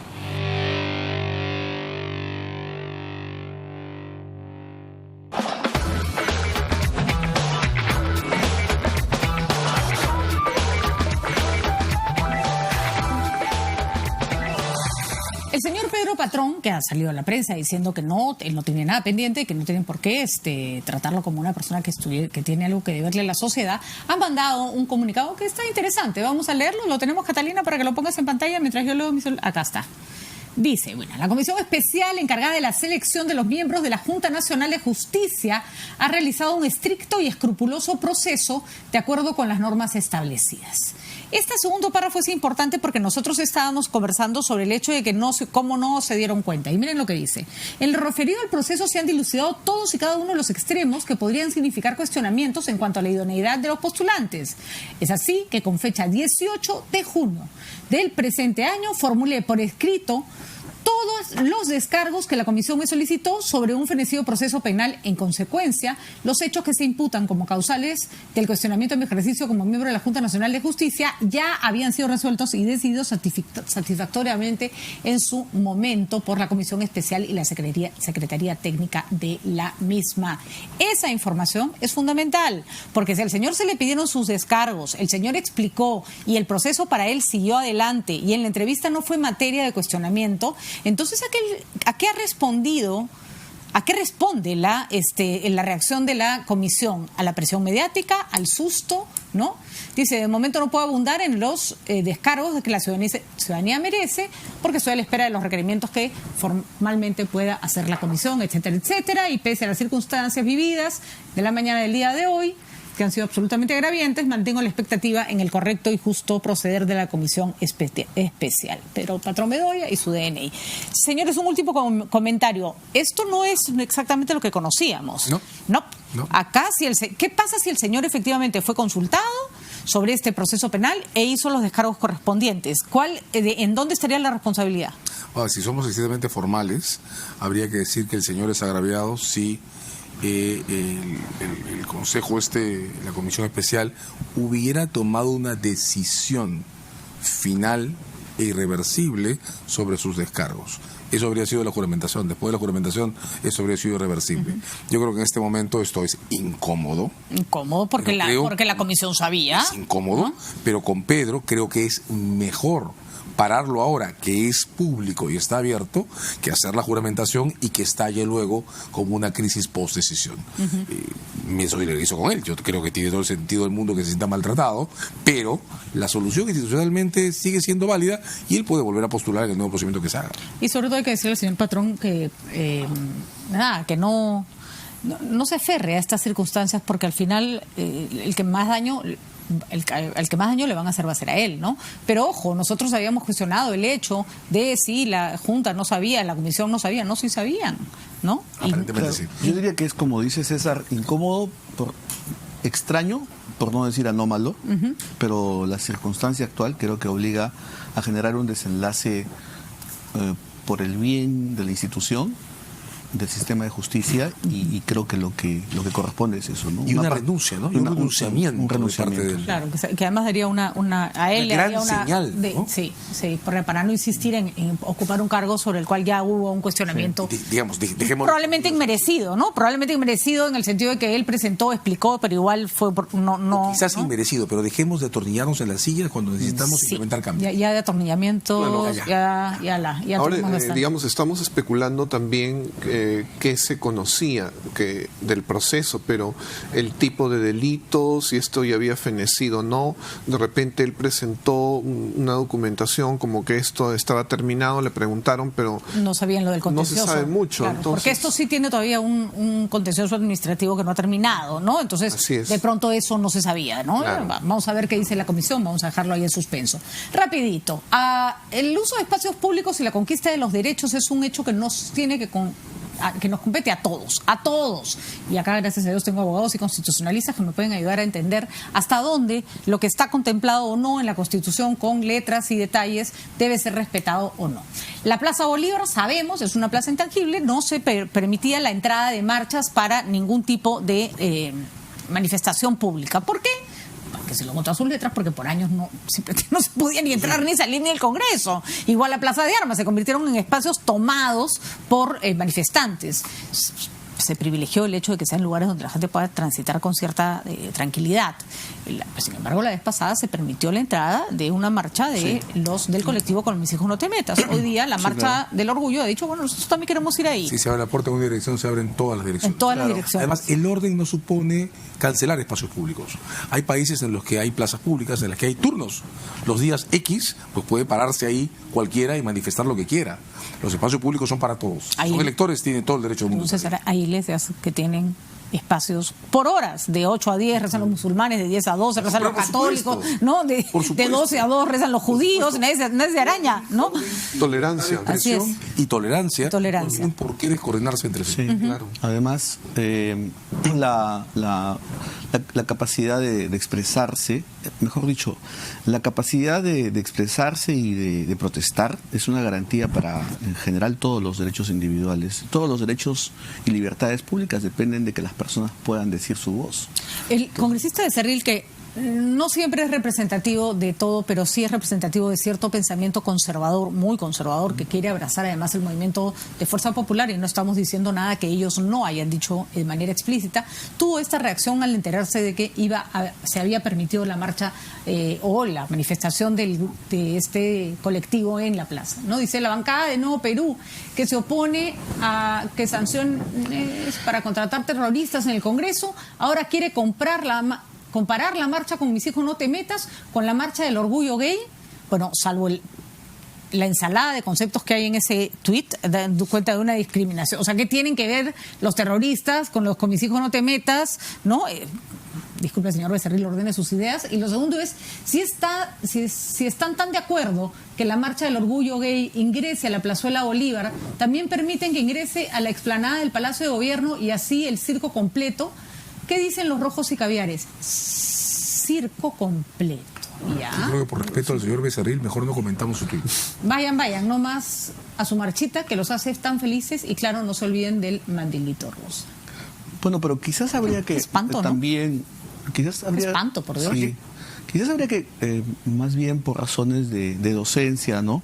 El señor Pedro Patrón, que ha salido a la prensa diciendo que no, él no tiene nada pendiente, que no tienen por qué tratarlo como una persona que tiene algo que deberle a la sociedad, ha mandado un comunicado que está interesante. Vamos a leerlo, lo tenemos, Catalina, para que lo pongas en pantalla mientras yo leo mi celular. Acá está. Dice, la Comisión Especial encargada de la selección de los miembros de la Junta Nacional de Justicia ha realizado un estricto y escrupuloso proceso de acuerdo con las normas establecidas. Este segundo párrafo es importante porque nosotros estábamos conversando sobre el hecho de que cómo no se dieron cuenta. Y miren lo que dice. En lo referido al proceso se han dilucidado todos y cada uno de los extremos que podrían significar cuestionamientos en cuanto a la idoneidad de los postulantes. Es así que con fecha 18 de junio del presente año formulé por escrito todos los descargos que la Comisión me solicitó sobre un fenecido proceso penal. En consecuencia, los hechos que se imputan como causales del cuestionamiento de mi ejercicio como miembro de la Junta Nacional de Justicia ya habían sido resueltos y decididos satisfactoriamente en su momento por la Comisión Especial y la Secretaría Técnica de la misma. Esa información es fundamental, porque si al señor se le pidieron sus descargos, el señor explicó y el proceso para él siguió adelante y en la entrevista no fue materia de cuestionamiento, entonces ¿a qué ha respondido? ¿A qué responde la reacción de la comisión? ¿A la presión mediática? ¿Al susto? ¿No? Dice, de momento no puedo abundar en los descargos de que la ciudadanía merece, porque estoy a la espera de los requerimientos que formalmente pueda hacer la comisión, etcétera, etcétera, y pese a las circunstancias vividas de la mañana del día de hoy, que han sido absolutamente agraviantes, mantengo la expectativa en el correcto y justo proceder de la Comisión Especial. Pedro Patrón Bedoya y su DNI. Señores, un último comentario. Esto no es exactamente lo que conocíamos. No. Acá, ¿qué pasa si el señor efectivamente fue consultado sobre este proceso penal e hizo los descargos correspondientes? ¿En dónde estaría la responsabilidad? Si somos excesivamente formales, habría que decir que el señor es agraviado si el Consejo la Comisión Especial, hubiera tomado una decisión final e irreversible sobre sus descargos. Eso habría sido la juramentación. Después de la juramentación, eso habría sido irreversible. Yo creo que en este momento esto es incómodo. Incómodo porque la comisión sabía. Es incómodo, pero con Pedro creo que es mejor pararlo ahora, que es público y está abierto, que hacer la juramentación y que estalle luego como una crisis post-decisión. Me solidarizo con él. Yo creo que tiene todo el sentido del mundo que se sienta maltratado, pero la solución institucionalmente sigue siendo válida y él puede volver a postular en el nuevo procedimiento que se haga. Y sobre todo hay que decirle al señor patrón que que no se aferre a estas circunstancias, porque al final el que más daño le van a hacer va a ser a él, ¿no? Pero ojo, nosotros habíamos cuestionado el hecho de si la Junta no sabía, la Comisión no sabía, no, sí sabían, ¿no? Aparentemente sí. Yo diría que es, como dice César, incómodo, extraño, por no decir anómalo, pero la circunstancia actual creo que obliga a generar un desenlace por el bien de la institución, del sistema de justicia, y creo que lo que corresponde es eso, ¿no? Y una renuncia, ¿no? Y un renunciamiento. Un renunciamiento. Claro, que además daría a él le daría una señal, ¿no? Sí, para no insistir en ocupar un cargo sobre el cual ya hubo un cuestionamiento. Dejemos probablemente inmerecido, ¿no? Probablemente inmerecido en el sentido de que él presentó, explicó, pero igual fue quizás inmerecido, pero dejemos de atornillarnos en la silla cuando necesitamos implementar cambios. Ya de atornillamiento, ya ahora, digamos, estamos especulando también qué se conocía del proceso, pero el tipo de delitos, si esto ya había fenecido o no. De repente él presentó una documentación como que esto estaba terminado, le preguntaron, pero no sabían lo del contencioso. No se sabe mucho. Claro, entonces, porque esto sí tiene todavía un contencioso administrativo que no ha terminado, ¿no? Entonces, de pronto eso no se sabía, ¿no? Claro. Vamos a ver qué dice la comisión, vamos a dejarlo ahí en suspenso. Rapidito, el uso de espacios públicos y la conquista de los derechos es un hecho que nos tiene que nos compete a todos. Y acá, gracias a Dios, tengo abogados y constitucionalistas que me pueden ayudar a entender hasta dónde lo que está contemplado o no en la Constitución, con letras y detalles, debe ser respetado o no. La Plaza Bolívar, sabemos, es una plaza intangible, no se permitía la entrada de marchas para ningún tipo de manifestación pública. ¿Por qué? Que se lo votó a sus letras, porque por años no se podía ni entrar ni salir ni del Congreso. Igual la Plaza de Armas, se convirtieron en espacios tomados por manifestantes. Se privilegió el hecho de que sean lugares donde la gente pueda transitar con cierta tranquilidad. Sin embargo, la vez pasada se permitió la entrada de una marcha de del colectivo Con mis hijos no te metas. Hoy día la marcha del orgullo ha dicho, bueno, nosotros también queremos ir ahí. Si se abre la puerta en una dirección, se abren todas las direcciones. En todas las direcciones. Además, el orden no supone cancelar espacios públicos. Hay países en los que hay plazas públicas, en las que hay turnos. Los días X, pues puede pararse ahí cualquiera y manifestar lo que quiera. Los espacios públicos son para todos. Los electores tienen todo el derecho del mundo. Entonces, hay iglesias que tienen espacios por horas, de 8 a 10 rezan los musulmanes, de 10 a 12 rezan los católicos, ¿no? De 12 a 2 rezan los judíos, nadie se araña, ¿no? Tolerancia. Así es. Y tolerancia. ¿Por qué descoordinarse entre sí? Claro. Además, la capacidad de expresarse, mejor dicho, la capacidad de expresarse y de protestar es una garantía para, en general, todos los derechos individuales. Todos los derechos y libertades públicas dependen de que las personas puedan decir su voz. El congresista de Cerril, que no siempre es representativo de todo, pero sí es representativo de cierto pensamiento conservador, muy conservador, que quiere abrazar además el movimiento de Fuerza Popular, y no estamos diciendo nada que ellos no hayan dicho de manera explícita, tuvo esta reacción al enterarse de que se había permitido la marcha o la manifestación de este colectivo en la plaza, ¿no? Dice: la bancada de Nuevo Perú, que se opone a que sanciones para contratar terroristas en el Congreso, ahora quiere comparar la marcha Con mis hijos no te metas con la marcha del orgullo gay. Bueno, salvo la ensalada de conceptos que hay en ese tuit, dando cuenta de una discriminación. O sea, ¿qué tienen que ver los terroristas con los Con mis hijos no te metas? ¿No? Disculpe, señor Becerril, ordene sus ideas. Y lo segundo es, si están tan de acuerdo que la marcha del orgullo gay ingrese a la Plazuela Bolívar, también permiten que ingrese a la explanada del Palacio de Gobierno y así el circo completo. ¿Qué dicen los rojos y caviares? Circo completo. ¿Ya? Yo creo que por respeto al señor Becerril, mejor no comentamos su tweet. Vayan, no más a su marchita que los hace tan felices y claro, no se olviden del mandilito rosa. Bueno, pero quizás habría que espanto, también... Quizás habría, espanto, por Dios. Sí, quizás habría que, más bien por razones de docencia, ¿no?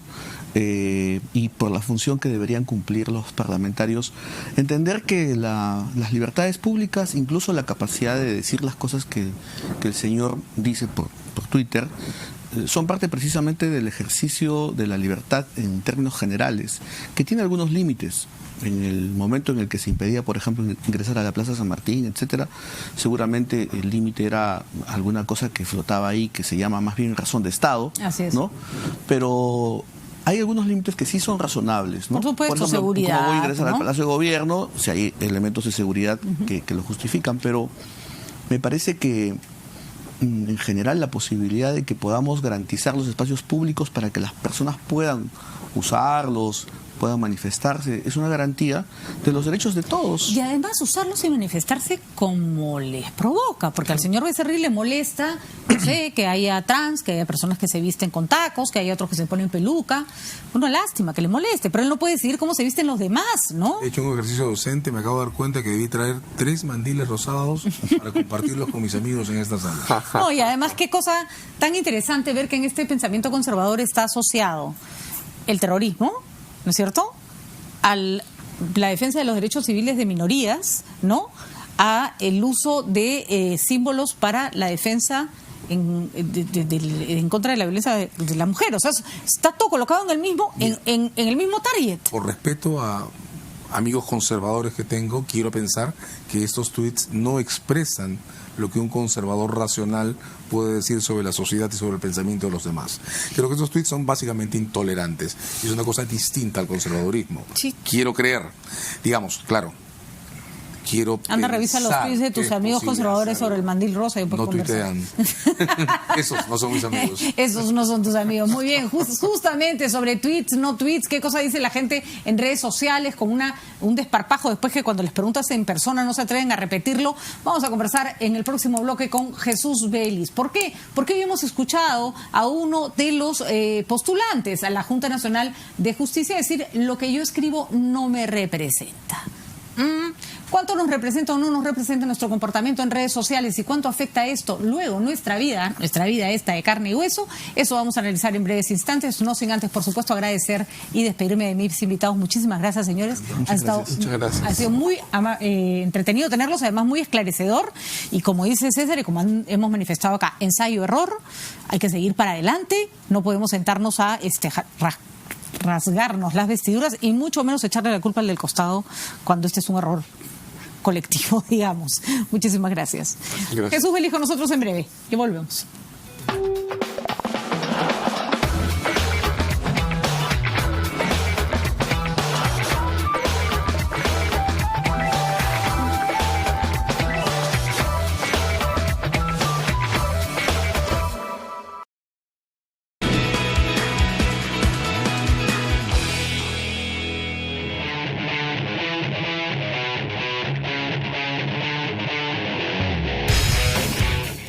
Y por la función que deberían cumplir los parlamentarios, entender que las libertades públicas, incluso la capacidad de decir las cosas que el señor dice por Twitter, son parte precisamente del ejercicio de la libertad en términos generales, que tiene algunos límites. En el momento en el que se impedía, por ejemplo, ingresar a la Plaza San Martín, etcétera, seguramente el límite era alguna cosa que flotaba ahí, que se llama más bien razón de Estado, ¿no? Pero hay algunos límites que sí son razonables, ¿no? Por supuesto, ejemplo, seguridad. ¿cómo voy a ingresar ¿no? al Palacio de Gobierno? Si hay elementos de seguridad que lo justifican, pero me parece que en general la posibilidad de que podamos garantizar los espacios públicos para que las personas puedan usarlos, puedan manifestarse, es una garantía de los derechos de todos. Y además usarlos y manifestarse como les provoca, porque al señor Becerril le molesta, no sé, que haya trans, que haya personas que se visten con tacos, que haya otros que se ponen peluca. Una lástima que le moleste, pero él no puede decidir cómo se visten los demás, ¿no? He hecho un ejercicio docente, me acabo de dar cuenta que debí traer 3 mandiles rosados para compartirlos con mis amigos en esta sala. No, y además qué cosa tan interesante ver que en este pensamiento conservador está asociado el terrorismo, ¿no es cierto?, a la defensa de los derechos civiles de minorías, ¿no?, a el uso de símbolos para la defensa en contra de la violencia de la mujer. O sea, está todo colocado en el mismo en el mismo target. Por respeto a amigos conservadores que tengo, quiero pensar que estos tweets no expresan lo que un conservador racional puede decir sobre la sociedad y sobre el pensamiento de los demás. Creo que estos tweets son básicamente intolerantes. Y es una cosa distinta al conservadorismo. Sí. Quiero creer. Digamos, claro. Anda, revisa los tweets de tus amigos conservadores sobre el mandil rosa y no tuitean. Esos no son mis amigos. Esos no son tus amigos. Muy bien, justamente sobre tweets, no tweets, qué cosa dice la gente en redes sociales con un desparpajo después que cuando les preguntas en persona no se atreven a repetirlo. Vamos a conversar en el próximo bloque con Jesús Vélez. ¿Por qué? Porque hoy hemos escuchado a uno de los postulantes a la Junta Nacional de Justicia decir: lo que yo escribo no me representa. ¿Cuánto nos representa o no nos representa nuestro comportamiento en redes sociales y cuánto afecta esto luego nuestra vida esta de carne y hueso? Eso vamos a analizar en breves instantes, no sin antes, por supuesto, agradecer y despedirme de mis invitados. Muchísimas gracias, señores. Muchas gracias. Ha sido muy entretenido tenerlos, además muy esclarecedor, y como dice César y como hemos manifestado acá, ensayo-error, hay que seguir para adelante, no podemos sentarnos a rasgarnos las vestiduras y mucho menos echarle la culpa al del costado cuando este es un error colectivo, digamos. Muchísimas gracias. Jesús Vélez con nosotros en breve. Que volvemos.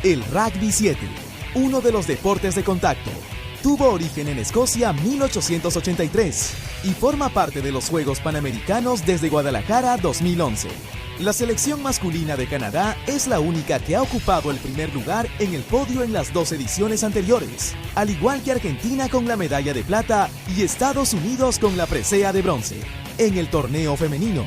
El Rugby 7, uno de los deportes de contacto, tuvo origen en Escocia 1883 y forma parte de los Juegos Panamericanos desde Guadalajara 2011. La selección masculina de Canadá es la única que ha ocupado el primer lugar en el podio en las 2 ediciones anteriores, al igual que Argentina con la medalla de plata y Estados Unidos con la presea de bronce. En el torneo femenino,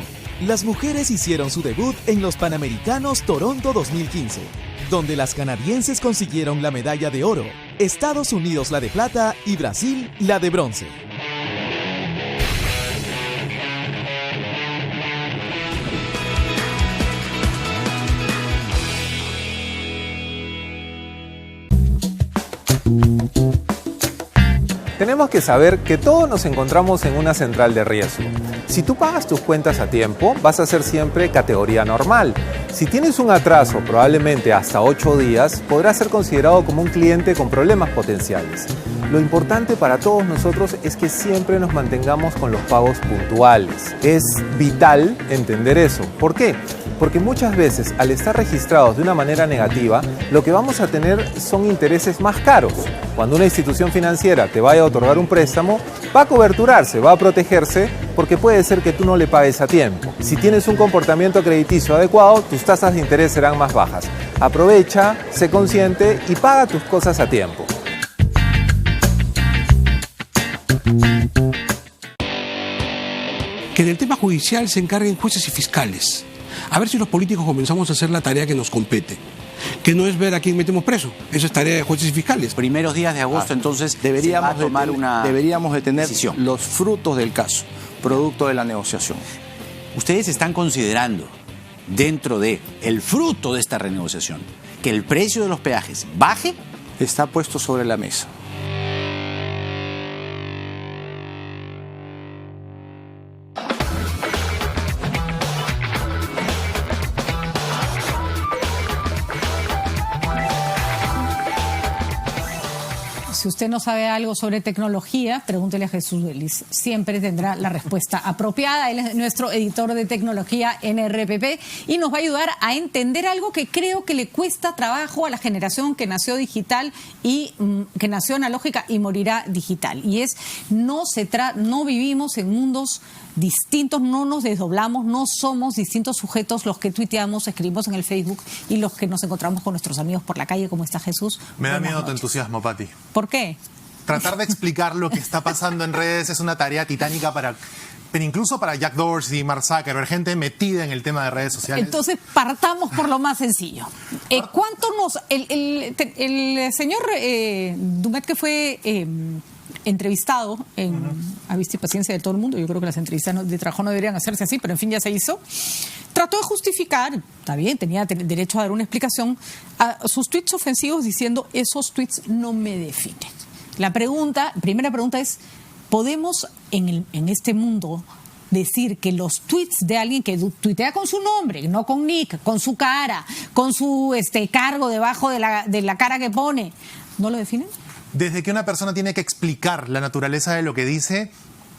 las mujeres hicieron su debut en los Panamericanos Toronto 2015, donde las canadienses consiguieron la medalla de oro, Estados Unidos la de plata y Brasil la de bronce. Tenemos que saber que todos nos encontramos en una central de riesgo. Si tú pagas tus cuentas a tiempo, vas a ser siempre categoría normal. Si tienes un atraso, probablemente hasta 8 días, podrás ser considerado como un cliente con problemas potenciales. Lo importante para todos nosotros es que siempre nos mantengamos con los pagos puntuales. Es vital entender eso. ¿Por qué? Porque muchas veces al estar registrados de una manera negativa, lo que vamos a tener son intereses más caros. Cuando una institución financiera te vaya a otorgar un préstamo, va a coberturarse, va a protegerse, porque puede ser que tú no le pagues a tiempo. Si tienes un comportamiento crediticio adecuado, tus tasas de interés serán más bajas. Aprovecha, sé consciente y paga tus cosas a tiempo. Que del tema judicial se encarguen jueces y fiscales. A ver si los políticos comenzamos a hacer la tarea que nos compete. Que no es ver a quién metemos preso. Eso es tarea de jueces y fiscales. Primeros días de agosto, entonces, deberíamos de tener decisión. Los frutos del caso, producto de la negociación. ¿Ustedes están considerando, dentro de el fruto de esta renegociación, que el precio de los peajes baje? Está puesto sobre la mesa. Si usted no sabe algo sobre tecnología, pregúntele a Jesús Vélez. Siempre tendrá la respuesta apropiada. Él es nuestro editor de tecnología en RPP y nos va a ayudar a entender algo que creo que le cuesta trabajo a la generación que nació digital y que nació analógica y morirá digital. Y es, no vivimos en mundos distintos, no nos desdoblamos, no somos distintos sujetos los que tuiteamos, escribimos en el Facebook y los que nos encontramos con nuestros amigos por la calle, como está Jesús. Me da miedo tu entusiasmo, Pati. ¿Por qué? Tratar de explicar lo que está pasando en redes es una tarea titánica pero incluso para Jack Dorsey y Mark Zuckerberg, gente metida en el tema de redes sociales. Entonces, partamos por lo más sencillo. ¿Cuánto nos... El señor Dumet, que fue entrevistado en A Vista y Paciencia de todo el mundo, yo creo que las entrevistas de trabajo no deberían hacerse así, pero en fin, ya se hizo, trató de justificar, está bien, tenía derecho a dar una explicación, a sus tweets ofensivos diciendo, esos tweets no me definen. La primera pregunta es, ¿podemos en este mundo decir que los tweets de alguien que tuitea con su nombre, no con nick, con su cara, con su cargo debajo de la cara que pone, no lo definen? Desde que una persona tiene que explicar la naturaleza de lo que dice,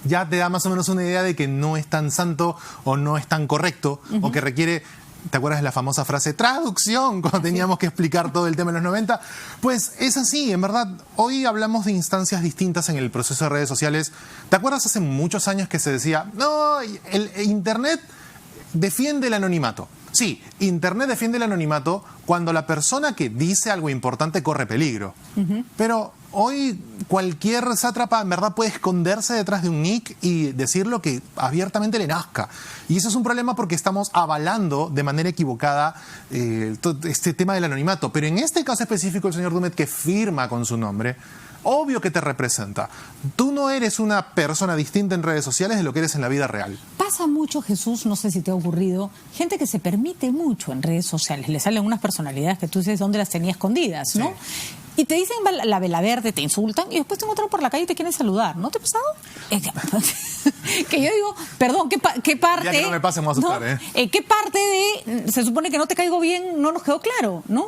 ya te da más o menos una idea de que no es tan santo o no es tan correcto, o que requiere... ¿Te acuerdas de la famosa frase traducción cuando teníamos que explicar todo el tema en los 90? Pues es así, en verdad. Hoy hablamos de instancias distintas en el proceso de redes sociales. ¿Te acuerdas hace muchos años que se decía, no, el Internet defiende el anonimato? Sí, Internet defiende el anonimato cuando la persona que dice algo importante corre peligro. Pero hoy cualquier sátrapa en verdad puede esconderse detrás de un nick y decir lo que abiertamente le nazca. Y eso es un problema porque estamos avalando de manera equivocada este tema del anonimato. Pero en este caso específico, el señor Dumet, que firma con su nombre, obvio que te representa. Tú no eres una persona distinta en redes sociales de lo que eres en la vida real. Pasa mucho, Jesús, no sé si te ha ocurrido, gente que se permite mucho en redes sociales. Le salen unas personalidades que tú dices dónde las tenía escondidas, ¿no? Sí. Y te dicen la vela verde, te insultan y después te encuentran por la calle y te quieren saludar. ¿No te ha pasado? Que yo digo, perdón, ¿qué parte? Ya que no me pase, me voy a asustar, ¿Qué parte de se supone que no te caigo bien no nos quedó claro, no?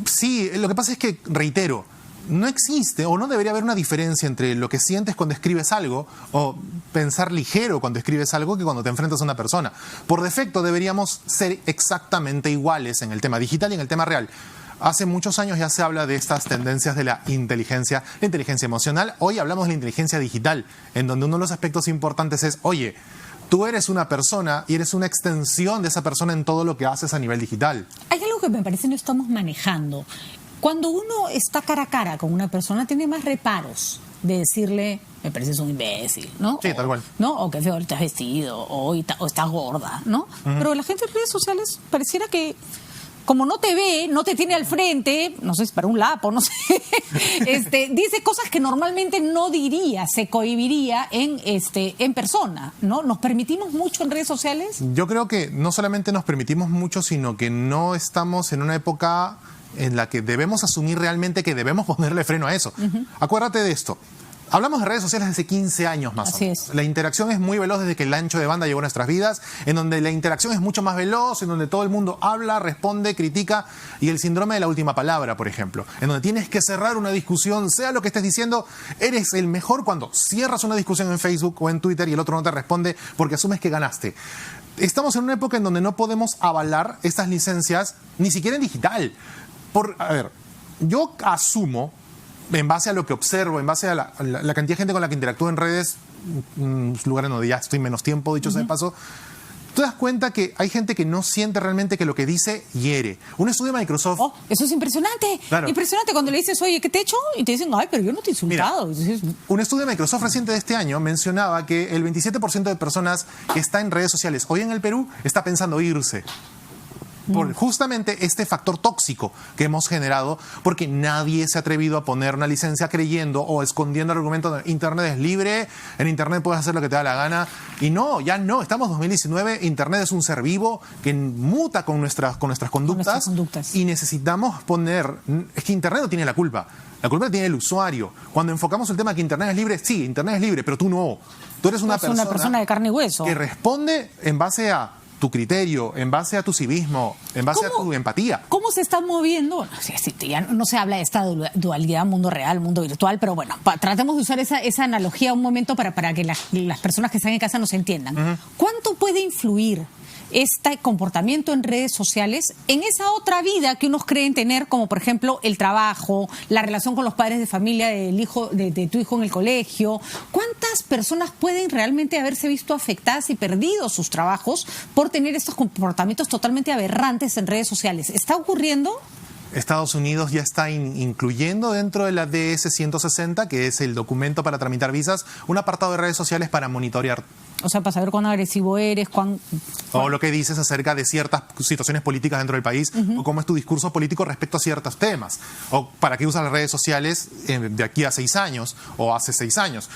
Sí, lo que pasa es que, reitero, no existe o no debería haber una diferencia entre lo que sientes cuando escribes algo o pensar ligero cuando escribes algo que cuando te enfrentas a una persona. Por defecto deberíamos ser exactamente iguales en el tema digital y en el tema real. Hace muchos años ya se habla de estas tendencias de la inteligencia emocional. Hoy hablamos de la inteligencia digital, en donde uno de los aspectos importantes es, oye, tú eres una persona y eres una extensión de esa persona en todo lo que haces a nivel digital. Hay algo que me parece no estamos manejando. Cuando uno está cara a cara con una persona, tiene más reparos de decirle, me pareces un imbécil, ¿no? Sí, tal cual. ¿No? O qué feo te has vestido, o estás gorda, ¿no? Pero la gente en redes sociales pareciera que, como no te ve, no te tiene al frente, no sé si para un lapo, no sé, dice cosas que normalmente no diría, se cohibiría en persona, ¿no? ¿Nos permitimos mucho en redes sociales? Yo creo que no solamente nos permitimos mucho, sino que no estamos en una época en la que debemos asumir realmente que debemos ponerle freno a eso. Acuérdate de esto. Hablamos de redes sociales desde 15 años más o menos. La interacción es muy veloz desde que el ancho de banda llegó a nuestras vidas, en donde la interacción es mucho más veloz, en donde todo el mundo habla, responde, critica, y el síndrome de la última palabra, por ejemplo, en donde tienes que cerrar una discusión, sea lo que estés diciendo, eres el mejor cuando cierras una discusión en Facebook o en Twitter y el otro no te responde porque asumes que ganaste. Estamos en una época en donde no podemos avalar estas licencias, ni siquiera en digital. A ver, yo asumo, en base a lo que observo, en base a la cantidad de gente con la que interactúo en redes, lugares donde ya estoy menos tiempo, dicho sea de paso, tú das cuenta que hay gente que no siente realmente que lo que dice hiere. Un estudio de Microsoft... Oh, eso es impresionante. Claro. Impresionante cuando le dices, oye, ¿qué te he hecho? Y te dicen, ay, pero yo no te he insultado. Mira, un estudio de Microsoft reciente de este año mencionaba que el 27% de personas que está en redes sociales hoy en el Perú está pensando irse. Por justamente este factor tóxico que hemos generado, porque nadie se ha atrevido a poner una licencia creyendo o escondiendo el argumento de Internet es libre, en Internet puedes hacer lo que te da la gana. Y no, ya no, estamos en 2019, Internet es un ser vivo que muta con nuestras conductas, y necesitamos poner... Es que Internet no tiene la culpa la tiene el usuario. Cuando enfocamos el tema que Internet es libre, sí, Internet es libre, pero tú no. Tú eres una persona de carne y hueso. Que responde en base a tu criterio, en base a tu civismo, en base a tu empatía. ¿Cómo se está moviendo? Ya no se habla de esta dualidad, mundo real, mundo virtual, pero bueno, tratemos de usar esa analogía un momento para que las personas que están en casa nos entiendan. ¿Cuánto puede influir este comportamiento en redes sociales en esa otra vida que unos creen tener, como por ejemplo el trabajo, la relación con los padres de familia del hijo de tu hijo en el colegio? ¿Cuántas personas pueden realmente haberse visto afectadas y perdido sus trabajos por tener estos comportamientos totalmente aberrantes en redes sociales? ¿Está ocurriendo? Estados Unidos ya está incluyendo dentro de la DS 160, que es el documento para tramitar visas, un apartado de redes sociales para monitorear. O sea, para saber cuán agresivo eres, o lo que dices acerca de ciertas situaciones políticas dentro del país, o cómo es tu discurso político respecto a ciertos temas, o para qué usas las redes sociales de aquí a 6 años, o hace 6 años.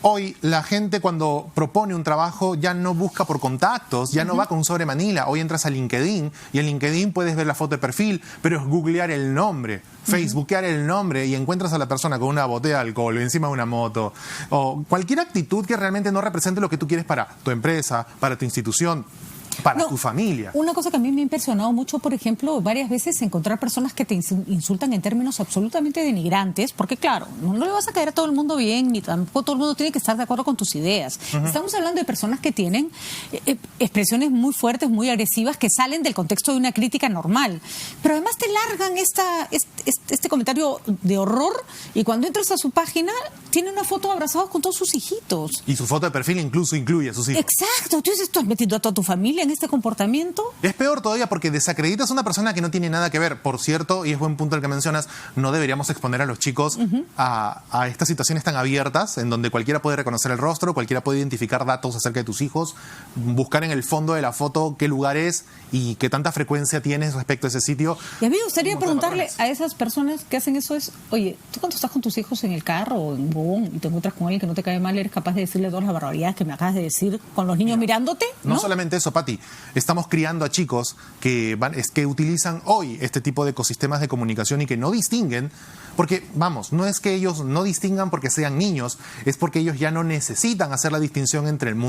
Hoy la gente cuando propone un trabajo ya no busca por contactos, ya no va con un sobre manila. Hoy entras a LinkedIn y en LinkedIn puedes ver la foto de perfil, pero es googlear el nombre, facebookear el nombre y encuentras a la persona con una botella de alcohol o encima de una moto. O cualquier actitud que realmente no represente lo que tú quieres para tu empresa, para tu institución, para tu familia. Una cosa que a mí me ha impresionado mucho, por ejemplo, varias veces encontrar personas que te insultan en términos absolutamente denigrantes, porque claro, no le vas a caer a todo el mundo bien, ni tampoco todo el mundo tiene que estar de acuerdo con tus ideas. Estamos hablando de personas que tienen expresiones muy fuertes, muy agresivas, que salen del contexto de una crítica normal, pero además te largan este comentario de horror, y cuando entras a su página tiene una foto abrazados con todos sus hijitos. Y su foto de perfil incluso incluye a sus hijos. Exacto, entonces tú has metido a toda tu familia en este comportamiento. Es peor todavía porque desacreditas a una persona que no tiene nada que ver. Por cierto, y es buen punto el que mencionas, no deberíamos exponer a los chicos a estas situaciones tan abiertas en donde cualquiera puede reconocer el rostro, cualquiera puede identificar datos acerca de tus hijos, buscar en el fondo de la foto qué lugar es y qué tanta frecuencia tienes respecto a ese sitio. Y a mí me gustaría preguntarle a esas personas que hacen eso oye, tú cuando estás con tus hijos en el carro o en Bogón y te encuentras con alguien que no te cae mal, ¿eres capaz de decirle todas las barbaridades que me acabas de decir con los niños mirándote? No solamente eso, Pati. Estamos criando a chicos que utilizan hoy este tipo de ecosistemas de comunicación y que no distinguen, porque, vamos, no es que ellos no distingan porque sean niños, es porque ellos ya no necesitan hacer la distinción entre el mundo